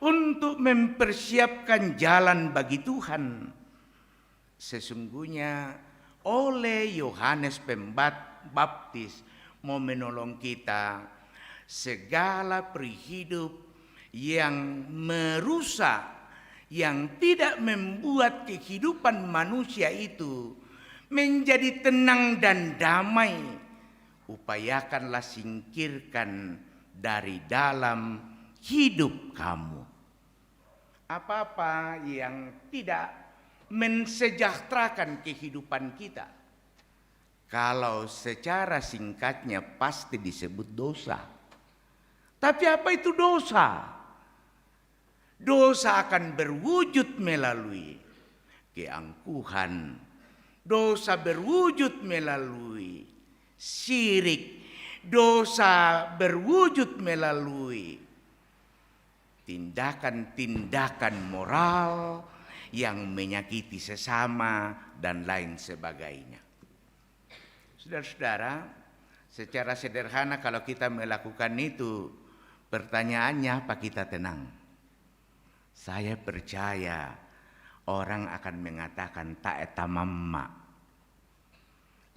untuk mempersiapkan jalan bagi Tuhan, sesungguhnya oleh Yohanes Pembaptis mau menolong kita segala perihidup yang merusak, yang tidak membuat kehidupan manusia itu menjadi tenang dan damai. Upayakanlah singkirkan dari dalam hidup kamu. Apa-apa yang tidak mensejahterakan kehidupan kita, kalau secara singkatnya pasti disebut dosa. Tapi apa itu dosa? Dosa akan berwujud melalui keangkuhan. Dosa berwujud melalui syirik. Dosa berwujud melalui tindakan-tindakan moral yang menyakiti sesama dan lain sebagainya. Saudara-saudara, secara sederhana kalau kita melakukan itu, pertanyaannya apa kita tenang? Saya percaya orang akan mengatakan tak eta mamma.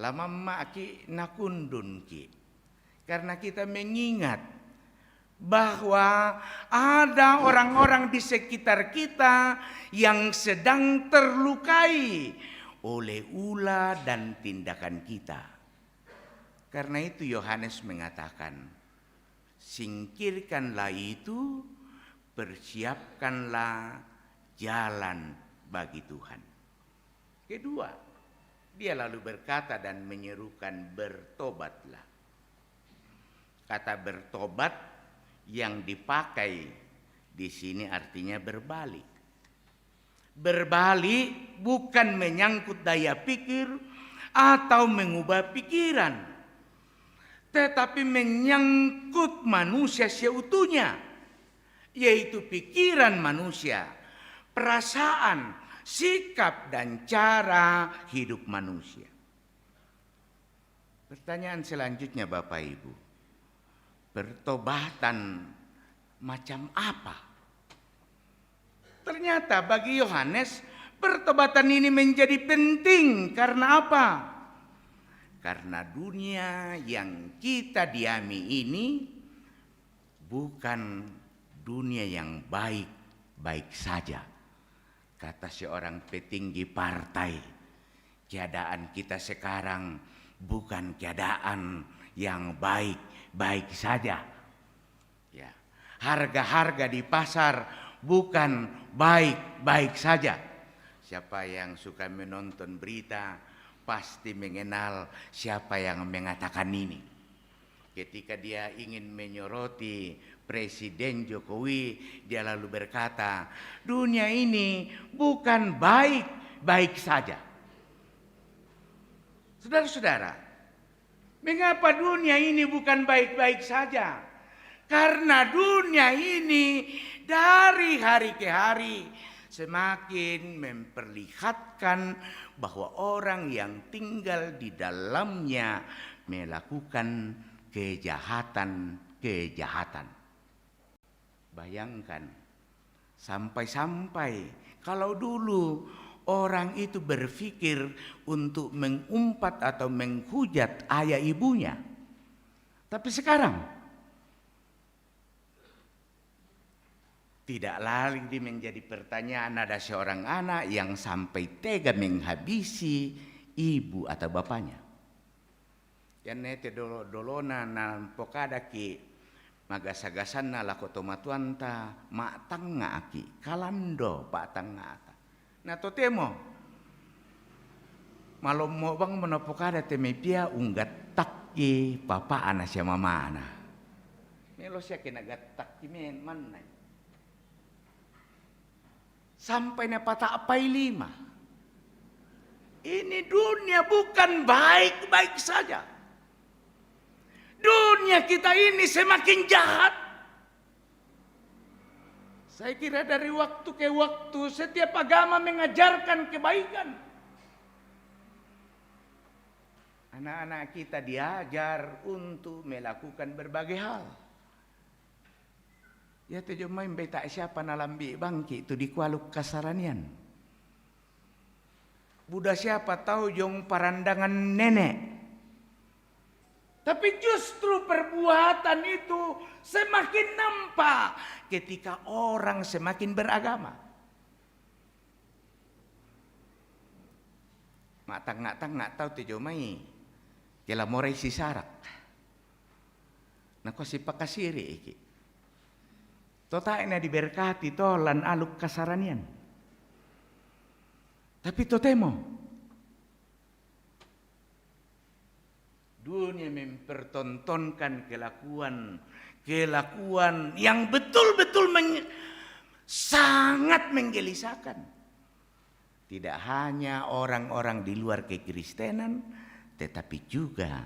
La mamma ki nakundun ki. Karena kita mengingat bahwa ada orang-orang di sekitar kita yang sedang terlukai oleh ulah dan tindakan kita. Karena itu Yohanes mengatakan, singkirkanlah itu, persiapkanlah jalan bagi Tuhan. Kedua, dia lalu berkata dan menyerukan, bertobatlah. Kata bertobat yang dipakai di sini artinya berbalik. Berbalik bukan menyangkut daya pikir atau mengubah pikiran, tetapi menyangkut manusia seutuhnya, yaitu pikiran manusia, perasaan, sikap, dan cara hidup manusia. Pertanyaan selanjutnya Bapak Ibu, pertobatan macam apa? Ternyata bagi Yohanes pertobatan ini menjadi penting. Karena apa? Karena dunia yang kita diami ini bukan dunia yang baik-baik saja. Kata seorang petinggi partai, keadaan kita sekarang bukan keadaan yang baik saja. Ya, harga-harga di pasar bukan baik saja. Siapa yang suka menonton berita pasti mengenal siapa yang mengatakan ini. Ketika dia ingin menyoroti Presiden Jokowi, dia lalu berkata, dunia ini bukan baik saja. Saudara-saudara, mengapa dunia ini bukan baik-baik saja? Karena dunia ini dari hari ke hari semakin memperlihatkan bahwa orang yang tinggal di dalamnya melakukan kejahatan. Bayangkan, sampai-sampai kalau dulu orang itu berpikir untuk mengumpat atau menghujat ayah ibunya. Tapi sekarang tidak lagi menjadi pertanyaan ada seorang anak yang sampai tega menghabisi ibu atau bapaknya. Yan nete dolona na pokada ki magasa-gasan na lako tomatuanta matang nga aki kalando patang nga ata. Na totemo malomo bang monopokada temepia unggat takki papa ana siya mama ana. Melo siya kinagat ki men manay. Sampai na patapay 5. Ini dunia bukan baik-baik saja. Dunia kita ini semakin jahat. Saya kira dari waktu ke waktu setiap agama mengajarkan kebaikan. Anak-anak kita diajar untuk melakukan berbagai hal. Ya tujuh main beta siapa nalambi bangki itu di kualuk kasaranian. Buddha siapa tahu jong parandangan nenek. Tapi justru perbuatan itu semakin nampak ketika orang semakin beragama. Matang nggak tahu tujuh mai kela morai si sarak. Nah ko si pakasiri iki. Tota ina diberkati to lan aluk kasaranian. Tapi totemo dunia mempertontonkan kelakuan yang betul-betul sangat menggelisahkan. Tidak hanya orang-orang di luar kekristenan, tetapi juga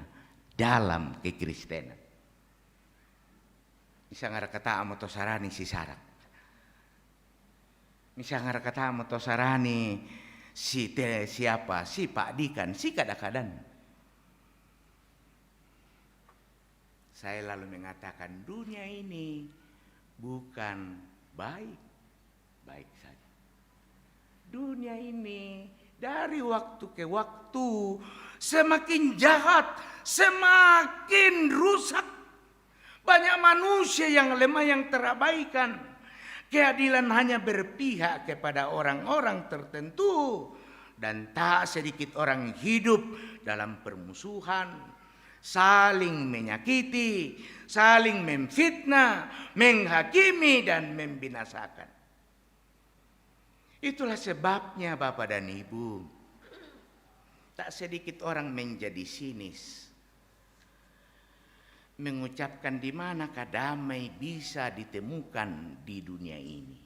dalam kekristenan. Misalnya kata amo to sarani si sarak. Misalnya kata amo to sarani siapa si Pak Dikan si kadang-kadang. Saya lalu mengatakan dunia ini bukan baik saja. Dunia ini dari waktu ke waktu semakin jahat, semakin rusak. Banyak manusia yang lemah, yang terabaikan. Keadilan hanya berpihak kepada orang-orang tertentu. Dan tak sedikit orang hidup dalam permusuhan, saling menyakiti, saling memfitnah, menghakimi dan membinasakan. Itulah sebabnya Bapak dan Ibu, tak sedikit orang menjadi sinis, mengucapkan di manakah damai bisa ditemukan di dunia ini.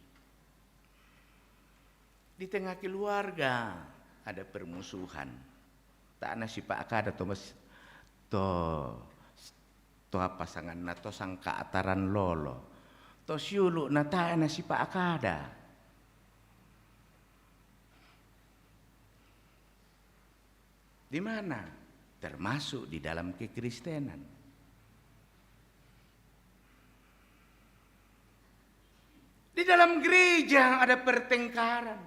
Di tengah keluarga ada permusuhan. Tak ada si Pak Kada to pasangan na to sang kaataran lolo. To siulu na ta na si Pak Kada. Di mana? Termasuk di dalam kekristenan. Di dalam gereja ada pertengkaran.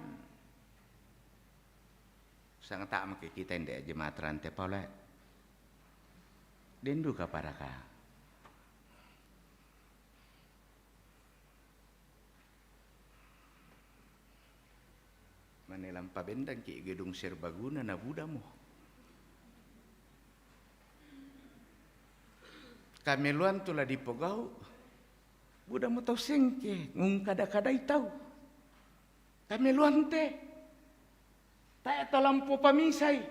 Sangat tak makai kita yang jemaat rantai Paulus. Dendu kaparaka. Manelam pabendang ki gedung serbaguna na budamo. Kameluan tula dipogau. Budamo tau sengke, ngung kada-kadai tau. Kameluan te. Tak lampu pamisai.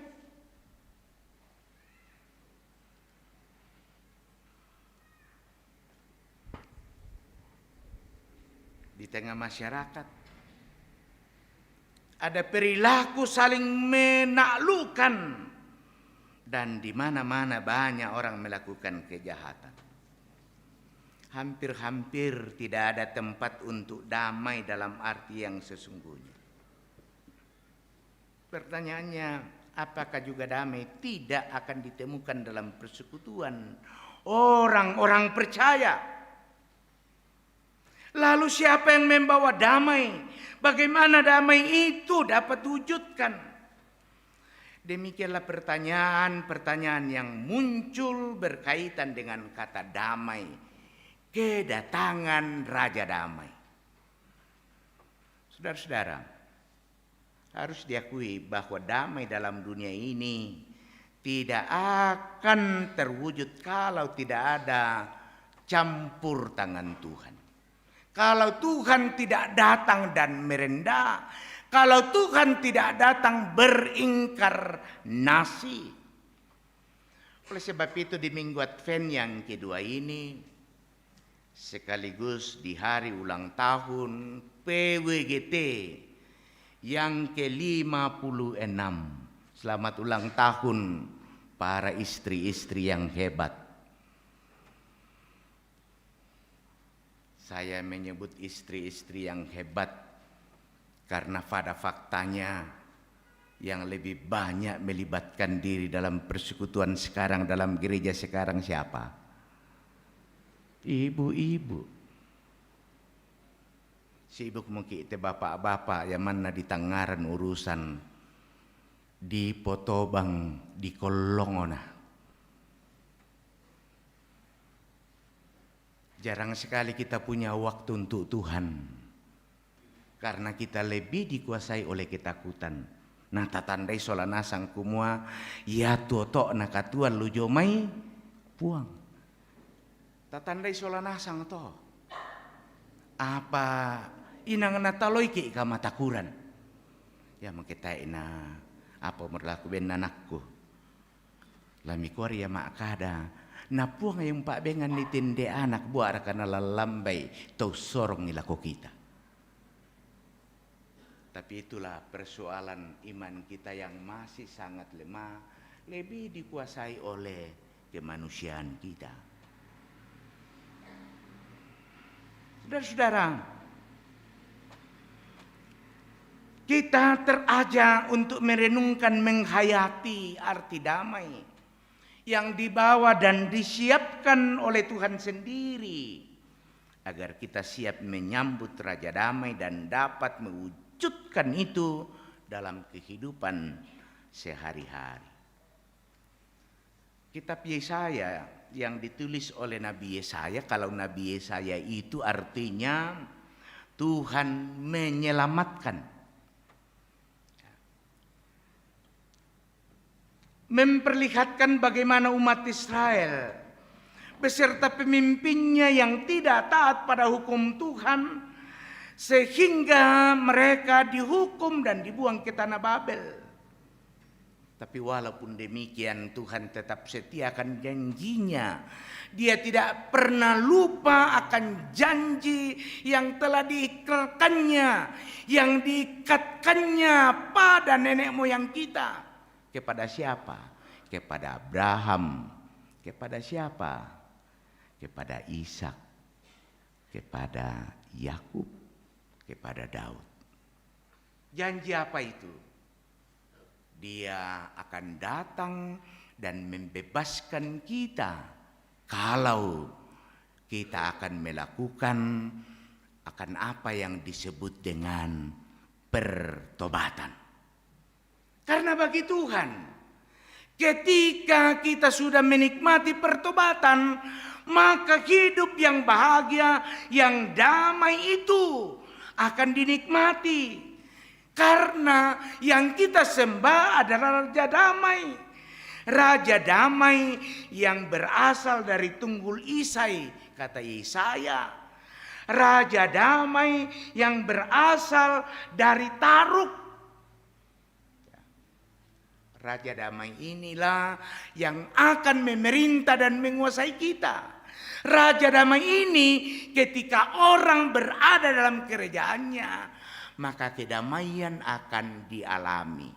Di tengah masyarakat ada perilaku saling menaklukkan dan di mana-mana banyak orang melakukan kejahatan. Hampir-hampir tidak ada tempat untuk damai dalam arti yang sesungguhnya. Pertanyaannya, apakah juga damai tidak akan ditemukan dalam persekutuan orang-orang percaya? Lalu siapa yang membawa damai? Bagaimana damai itu dapat wujudkan? Demikianlah pertanyaan-pertanyaan yang muncul berkaitan dengan kata damai. Kedatangan Raja Damai. Saudara-saudara, harus diakui bahwa damai dalam dunia ini tidak akan terwujud kalau tidak ada campur tangan Tuhan. Kalau Tuhan tidak datang dan merendah, kalau Tuhan tidak datang berinkarnasi. Oleh sebab itu di Minggu Advent yang kedua ini, sekaligus di hari ulang tahun PWGT yang ke-56. Selamat ulang tahun para istri-istri yang hebat. Saya menyebut istri-istri yang hebat karena pada faktanya yang lebih banyak melibatkan diri dalam persekutuan sekarang, dalam gereja sekarang siapa? Ibu-ibu. Sibuk mungkin itu bapak-bapak yang mana di Tangaran urusan, di Potobang, di Kolongona. Jarang sekali kita punya waktu untuk Tuhan. Karena kita lebih dikuasai oleh ketakutan. Nah tatandai solana sang kumua, ya tuotok nakatuan lujomai puang. tatandai solana sang to. Apa inang nataloi ki ka matakuran. Ya makita ina apa merlaku ben anakku. Lami kuari ya mak kada. Napuang yung pak bengan ni tinde anak buara kana lalambay tau sorong ilako kita. Tapi itulah persoalan iman kita yang masih sangat lemah, lebih dikuasai oleh kemanusiaan kita. Saudara-saudara, kita terajak untuk merenungkan, menghayati arti damai yang dibawa dan disiapkan oleh Tuhan sendiri, agar kita siap menyambut Raja Damai dan dapat mewujudkan itu dalam kehidupan sehari-hari. Kitab Yesaya yang ditulis oleh Nabi Yesaya, kalau Nabi Yesaya itu artinya Tuhan menyelamatkan, memperlihatkan bagaimana umat Israel beserta pemimpinnya yang tidak taat pada hukum Tuhan, sehingga mereka dihukum dan dibuang ke tanah Babel. Tapi walaupun demikian, Tuhan tetap setia akan janjinya. Dia tidak pernah lupa akan janji yang telah diikrarkannya, yang diikatkannya pada nenek moyang kita. Kepada siapa? Kepada Abraham. Kepada siapa? Kepada Ishak. Kepada Yakub. Kepada Daud. Janji apa itu? Dia akan datang dan membebaskan kita kalau kita akan melakukan akan apa yang disebut dengan pertobatan. Karena bagi Tuhan, ketika kita sudah menikmati pertobatan, maka hidup yang bahagia, yang damai itu akan dinikmati. Karena yang kita sembah adalah Raja Damai. Raja Damai yang berasal dari tunggul Isai, kata Yesaya. Raja Damai yang berasal dari Taruk. Raja Damai inilah yang akan memerintah dan menguasai kita. Raja Damai ini ketika orang berada dalam kerajaannya, maka kedamaian akan dialami.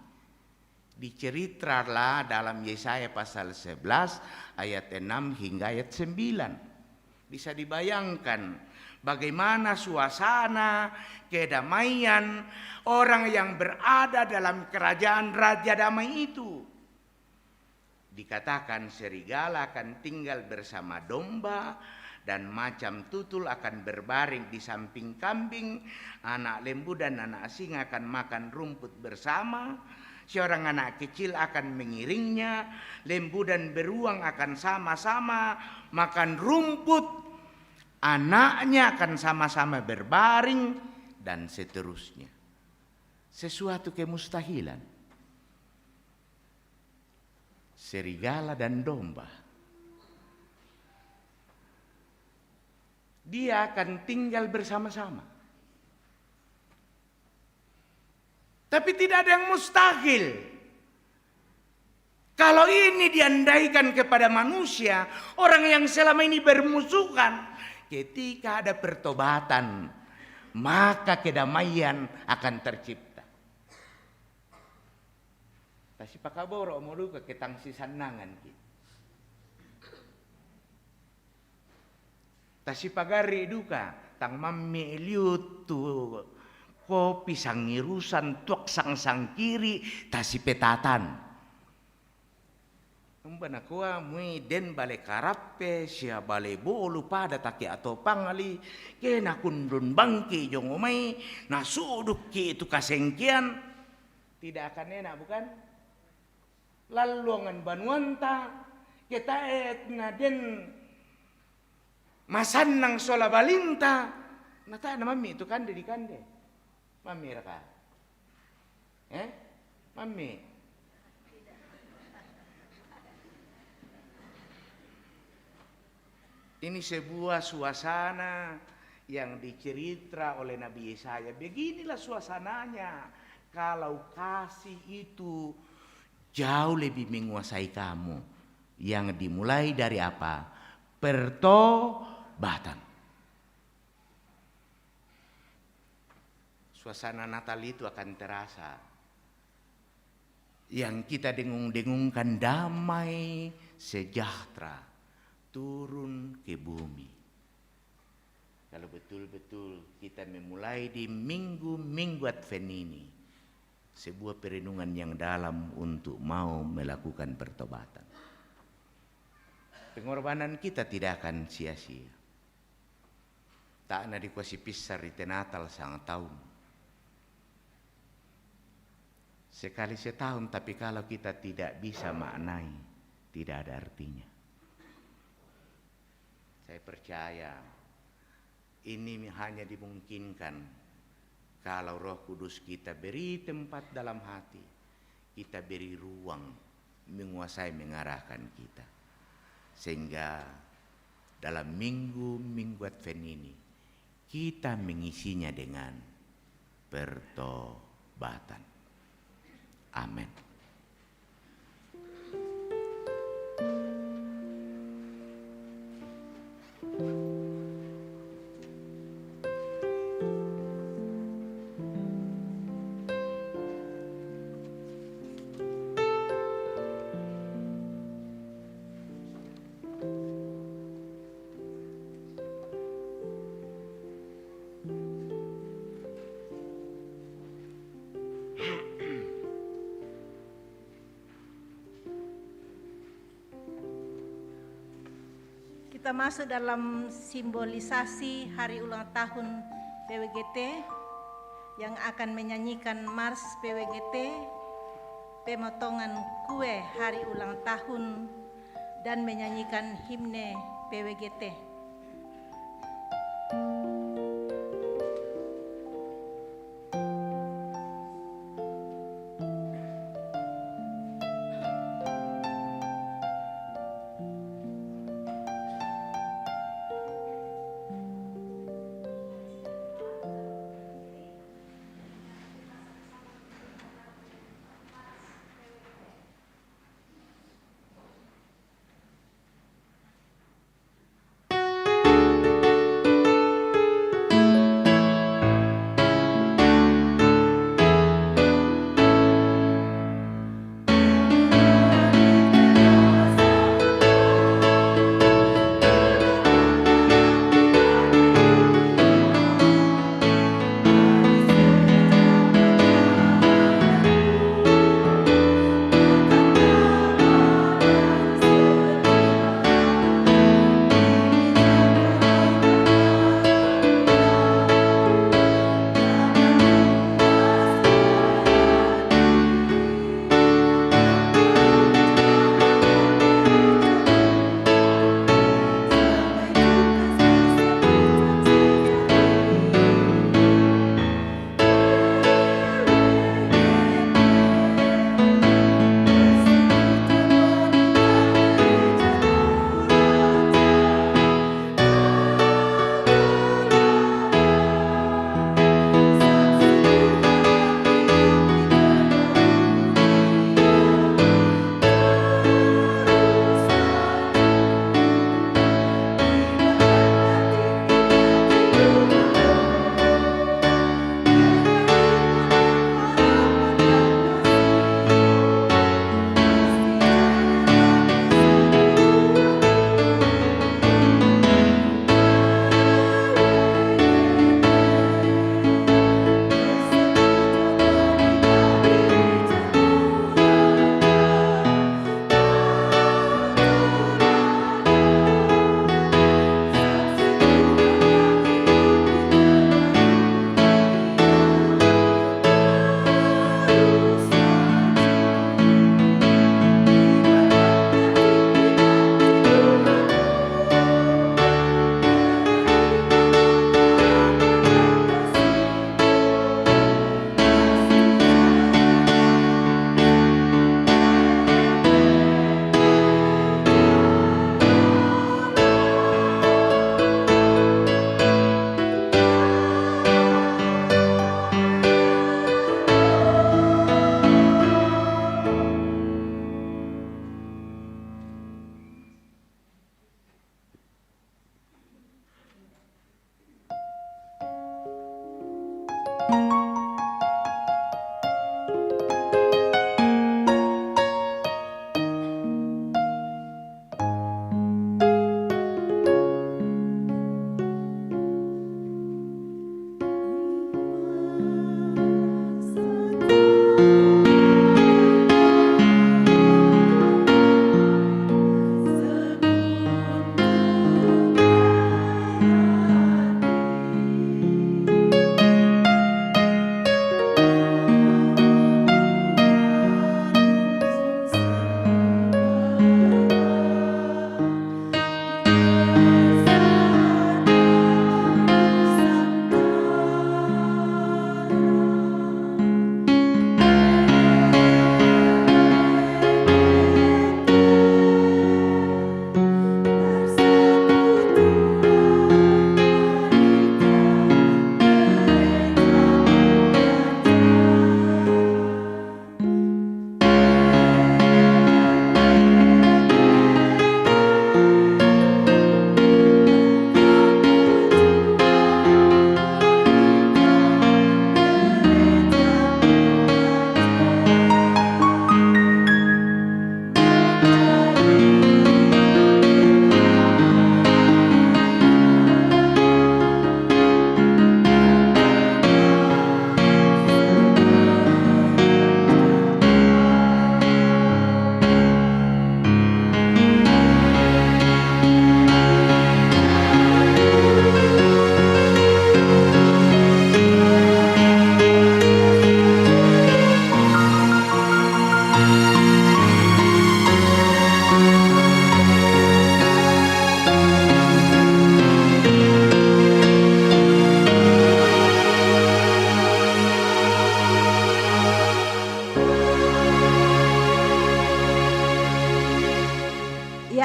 Diceritalah dalam Yesaya pasal 11 ayat 6 hingga ayat 9. Bisa dibayangkan bagaimana suasana kedamaian orang yang berada dalam kerajaan Raja Damai itu. Dikatakan serigala akan tinggal bersama domba, dan macam tutul akan berbaring di samping kambing, anak lembu dan anak singa akan makan rumput bersama, seorang anak kecil akan mengiringnya, lembu dan beruang akan sama-sama makan rumput, anaknya akan sama-sama berbaring, dan seterusnya. Sesuatu kemustahilan. Serigala dan domba. Dia akan tinggal bersama-sama. Tapi tidak ada yang mustahil. Kalau ini diandaikan kepada manusia, orang yang selama ini bermusuhan, ketika ada pertobatan, maka kedamaian akan tercipta. Tasi pakaboro mulu ke ketang sisanangan kita. Tasi pagari duka tang mammi eliut tu kopi sang irusan tuak sang kiri tasi petatan. Umbana kuah mui den bale karape sia bale bolu pada taki atau pangali kena kundun bangki jong omai nasuduk ki itu kasengkian tidak akan enak bukan? Laluangan banuanta kita etna den masan nang sola balinta, nata na mami itu kande di kande, mami raka, mami, Ini sebuah suasana yang dicerita oleh Nabi Yesaya. Beginilah suasananya kalau kasih itu jauh lebih menguasai kamu. Yang dimulai dari apa? Pertobatan. Suasana Natal itu akan terasa. Yang kita dengung-dengungkan damai sejahtera turun ke bumi. Kalau betul-betul kita memulai di minggu Advent ini sebuah perenungan yang dalam untuk mau melakukan pertobatan. Pengorbanan kita tidak akan sia-sia. Tak ada dikuasai pisar di Natal sang tahun. Sekali setahun, tapi kalau kita tidak bisa maknai, tidak ada artinya. Saya percaya ini hanya dimungkinkan kalau Roh Kudus kita beri tempat dalam hati, kita beri ruang menguasai mengarahkan kita. Sehingga dalam minggu Advent ini kita mengisinya dengan pertobatan. Amin. Kita masuk dalam simbolisasi hari ulang tahun PWGT yang akan menyanyikan Mars PWGT, pemotongan kue hari ulang tahun, dan menyanyikan himne PWGT.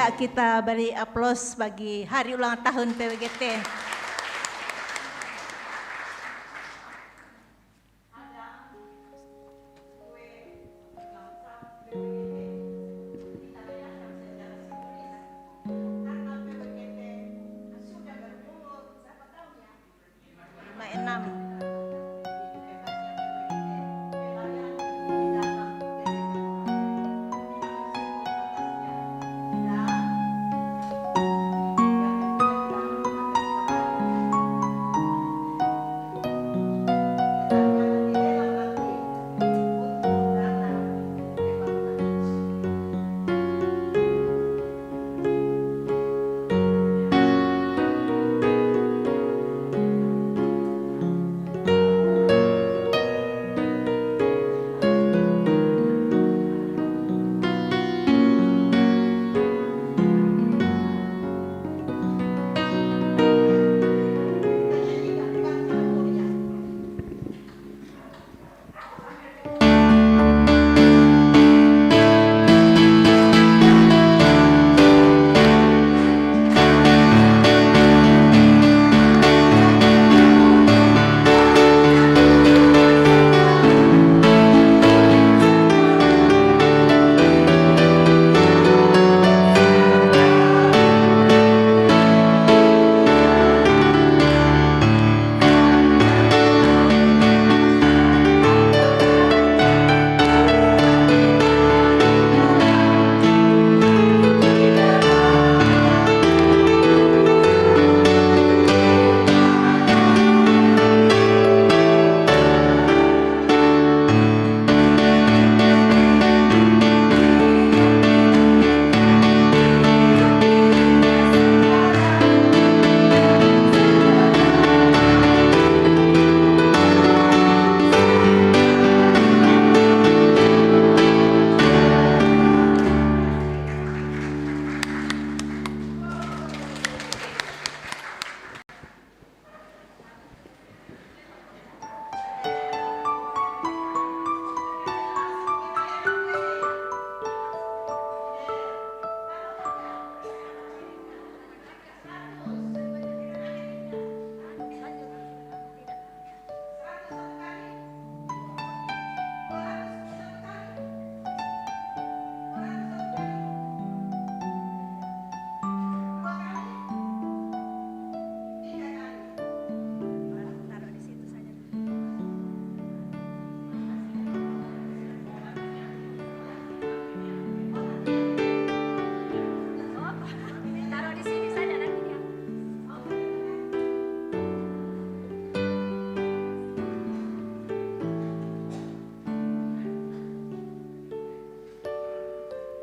Meriah kita beri aplaus bagi hari ulang tahun PWGT.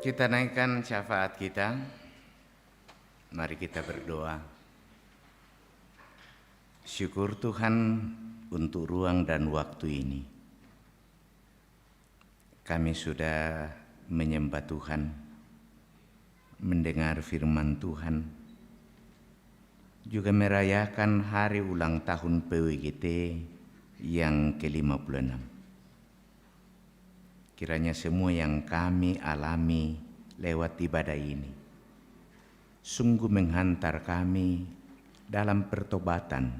Kita naikkan syafaat kita. Mari kita berdoa. Syukur Tuhan untuk ruang dan waktu ini. Kami sudah menyembah Tuhan, mendengar firman Tuhan, juga merayakan hari ulang tahun PWGT yang ke-56. Kiranya semua yang kami alami lewat ibadah ini sungguh menghantar kami dalam pertobatan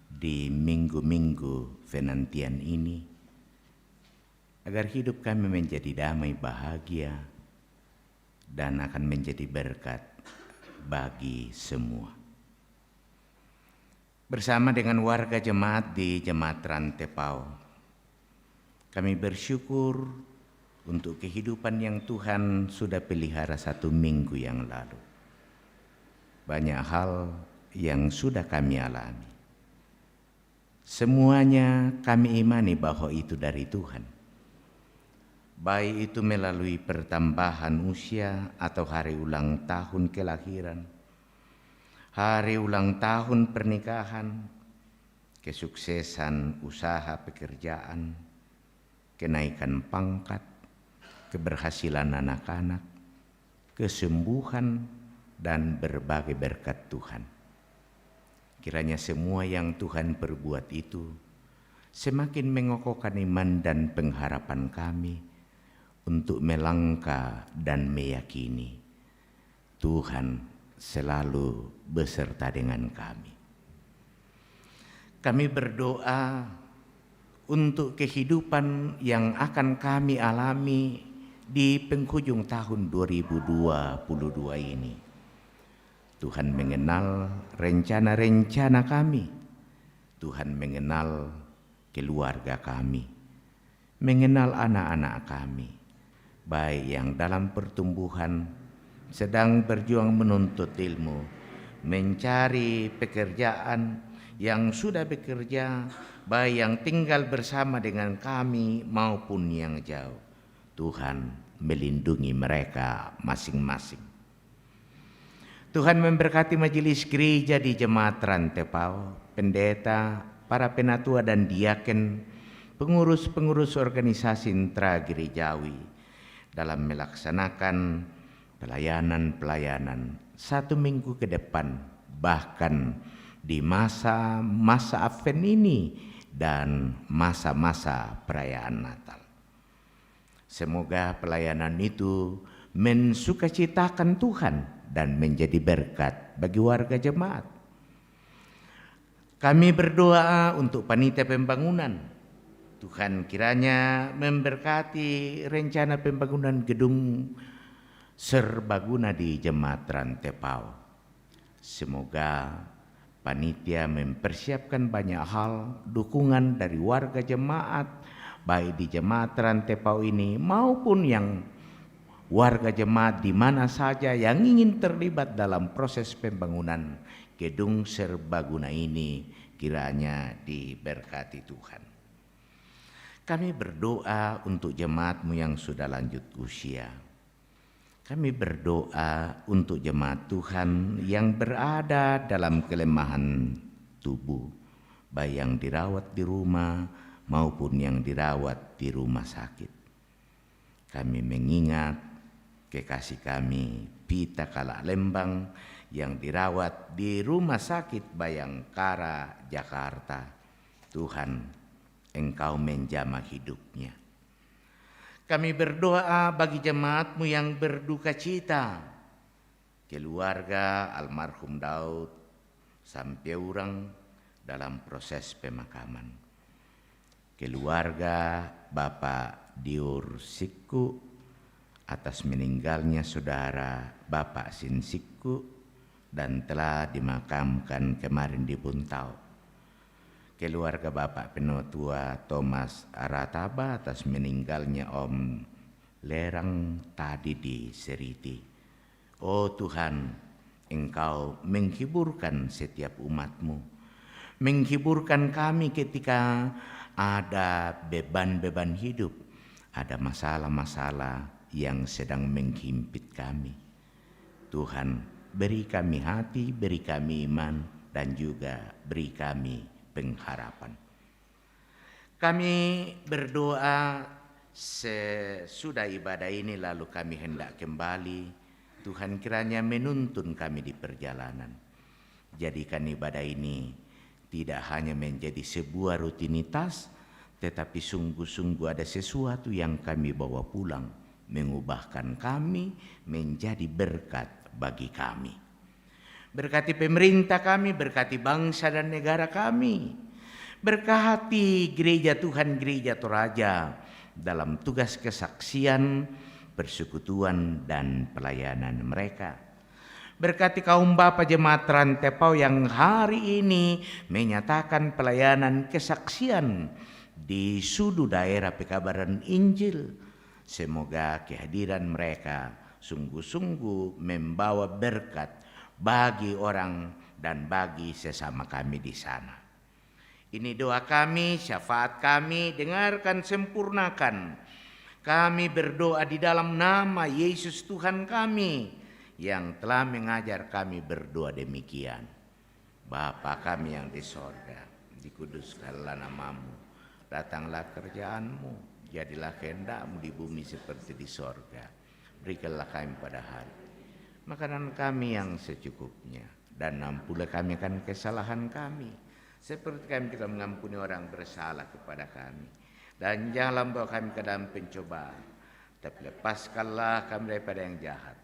di minggu-minggu penantian ini, agar hidup kami menjadi damai bahagia dan akan menjadi berkat bagi semua. Bersama dengan warga jemaat di Jemaat Rantepao, kami bersyukur untuk kehidupan yang Tuhan sudah pelihara 1 minggu yang lalu. Banyak hal yang sudah kami alami. Semuanya kami imani bahwa itu dari Tuhan. Baik itu melalui pertambahan usia atau hari ulang tahun kelahiran, hari ulang tahun pernikahan, kesuksesan usaha pekerjaan, kenaikan pangkat, keberhasilan anak-anak, kesembuhan, dan berbagai berkat Tuhan. Kiranya semua yang Tuhan perbuat itu semakin mengokohkan iman dan pengharapan kami untuk melangkah dan meyakini Tuhan selalu beserta dengan kami. Kami berdoa untuk kehidupan yang akan kami alami di penghujung tahun 2022 ini. Tuhan mengenal rencana-rencana kami. Tuhan mengenal keluarga kami. Mengenal anak-anak kami. Baik yang dalam pertumbuhan, sedang berjuang menuntut ilmu, mencari pekerjaan, yang sudah bekerja, baik yang tinggal bersama dengan kami maupun yang jauh. Tuhan melindungi mereka masing-masing. Tuhan memberkati majelis gereja di Jemaat Rantepao, pendeta, para penatua dan diaken, pengurus-pengurus organisasi intragerejawi dalam melaksanakan pelayanan-pelayanan 1 minggu ke depan, bahkan di masa-masa Advent ini dan masa-masa perayaan Natal. Semoga pelayanan itu mensukacitakan Tuhan dan menjadi berkat bagi warga jemaat. Kami berdoa untuk panitia pembangunan. Tuhan kiranya memberkati rencana pembangunan gedung serbaguna di Jemaat Rantepao. Semoga panitia mempersiapkan banyak hal, dukungan dari warga jemaat, baik di Jemaat Rantepao ini maupun yang warga jemaat di mana saja yang ingin terlibat dalam proses pembangunan gedung serbaguna ini, kiranya diberkati Tuhan. Kami berdoa untuk jemaatmu yang sudah lanjut usia. Kami berdoa untuk jemaat Tuhan yang berada dalam kelemahan tubuh, baik yang dirawat di rumah maupun yang dirawat di rumah sakit. Kami mengingat kekasih kami Pita Kalak Lembang yang dirawat di Rumah Sakit Bayangkara, Jakarta. Tuhan, Engkau menjamah hidupnya. Kami berdoa bagi jemaatmu yang berduka cita, keluarga almarhum Daud sampai orang dalam proses pemakaman, keluarga Bapak Diur Sikku atas meninggalnya saudara Bapak Sin Sikku dan telah dimakamkan kemarin di Buntau. Keluarga Bapak Penatua Thomas Arataba atas meninggalnya Om Lerang tadi di Seriti. Oh Tuhan, Engkau menghiburkan setiap umat-Mu. Menghiburkan kami ketika ada beban-beban hidup, ada masalah-masalah yang sedang menghimpit kami. Tuhan, beri kami hati, beri kami iman, dan juga beri kami pengharapan. Kami berdoa sesudah ibadah ini lalu kami hendak kembali. Tuhan kiranya menuntun kami di perjalanan. Jadikan ibadah ini tidak hanya menjadi sebuah rutinitas, tetapi sungguh-sungguh ada sesuatu yang kami bawa pulang, mengubahkan kami menjadi berkat bagi kami. Berkati pemerintah kami, berkati bangsa dan negara kami. Berkati gereja Tuhan, gereja Toraja dalam tugas kesaksian, persekutuan dan pelayanan mereka. Berkati kaum Bapa Jemaat Rantepao yang hari ini menyatakan pelayanan kesaksian di sudu daerah pekabaran Injil. Semoga kehadiran mereka sungguh-sungguh membawa berkat bagi orang dan bagi sesama kami di sana. Ini doa kami, syafaat kami, dengarkan, sempurnakan. Kami berdoa di dalam nama Yesus Tuhan kami yang telah mengajar kami berdoa demikian. Bapa kami yang di sorga, dikuduskanlah namamu, datanglah kerjaanmu, jadilah kehendak-Mu di bumi seperti di sorga. Berikanlah kami pada hari makanan kami yang secukupnya, dan ampunilah kami akan kesalahan kami, seperti kami juga mengampuni orang bersalah kepada kami. Dan janganlah membawa kami ke dalam pencobaan, tapi lepaskanlah kami daripada yang jahat.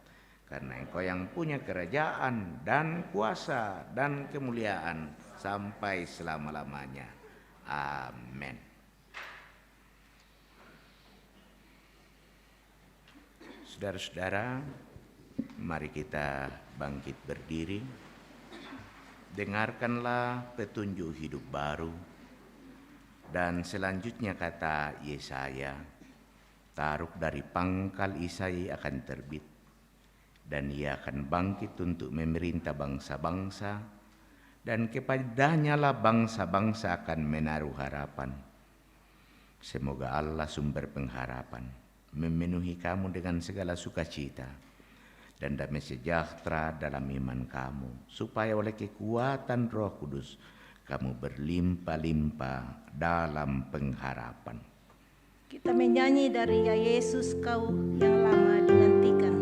karena Engkau yang punya kerajaan dan kuasa dan kemuliaan sampai selama-lamanya. Amin. Saudara-saudara, mari kita bangkit berdiri. Dengarkanlah petunjuk hidup baru. Dan selanjutnya kata Yesaya, Taruk dari pangkal Isai akan terbit, dan ia akan bangkit untuk memerintah bangsa-bangsa, dan kepadanya lah bangsa-bangsa akan menaruh harapan. Semoga Allah sumber pengharapan memenuhi kamu dengan segala sukacita dan damai sejahtera dalam iman kamu, supaya oleh kekuatan Roh Kudus kamu berlimpah-limpah dalam pengharapan. Kita menyanyi dari Ya Yesus Kau yang lama dinantikan.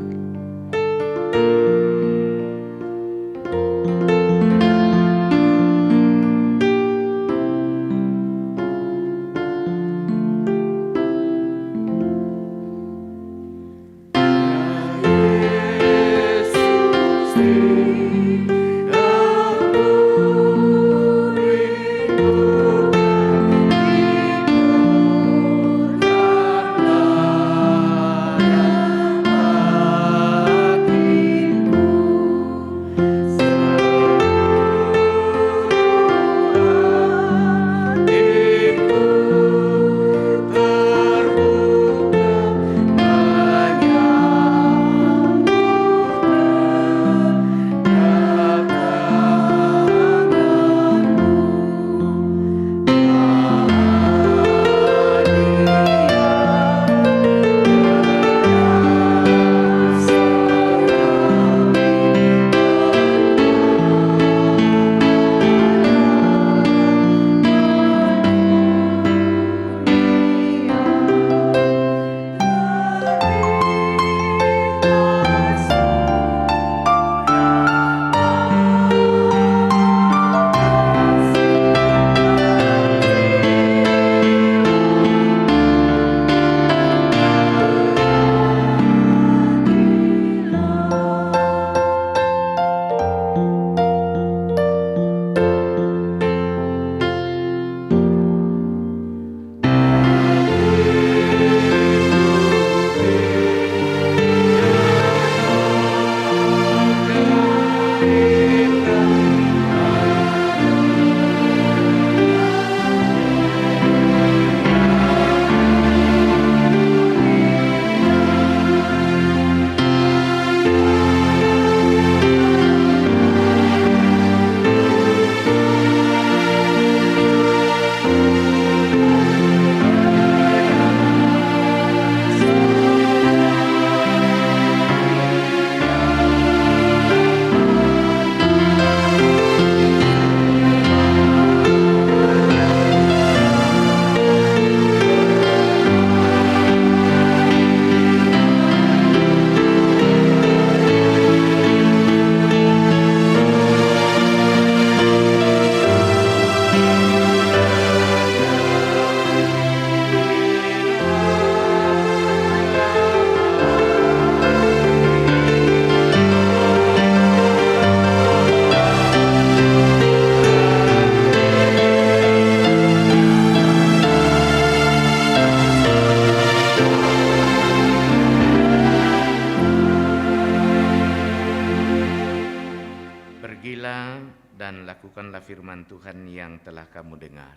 dan lakukanlah firman Tuhan yang telah kamu dengar.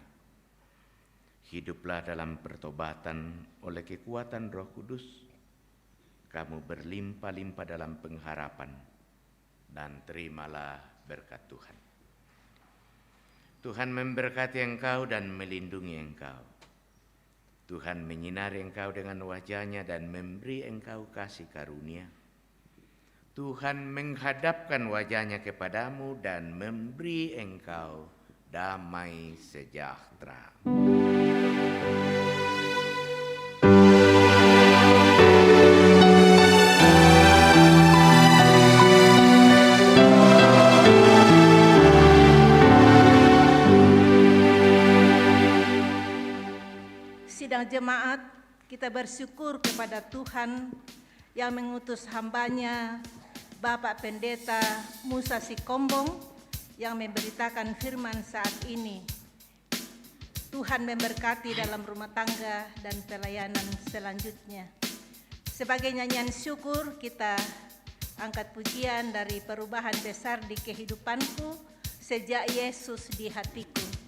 Hiduplah dalam pertobatan oleh kekuatan Roh Kudus. Kamu berlimpah-limpah dalam pengharapan dan terimalah berkat Tuhan. Tuhan memberkati engkau dan melindungi engkau. Tuhan menyinari engkau dengan wajah-Nya dan memberi engkau kasih karunia. Tuhan menghadapkan wajah-Nya kepadamu dan memberi engkau damai sejahtera. Sidang jemaat, kita bersyukur kepada Tuhan yang mengutus hamba-Nya Bapak Pendeta Musa Sikombong yang memberitakan firman saat ini. Tuhan memberkati dalam rumah tangga dan pelayanan selanjutnya. Sebagai nyanyian syukur, kita angkat pujian dari perubahan besar di kehidupanku sejak Yesus di hatiku.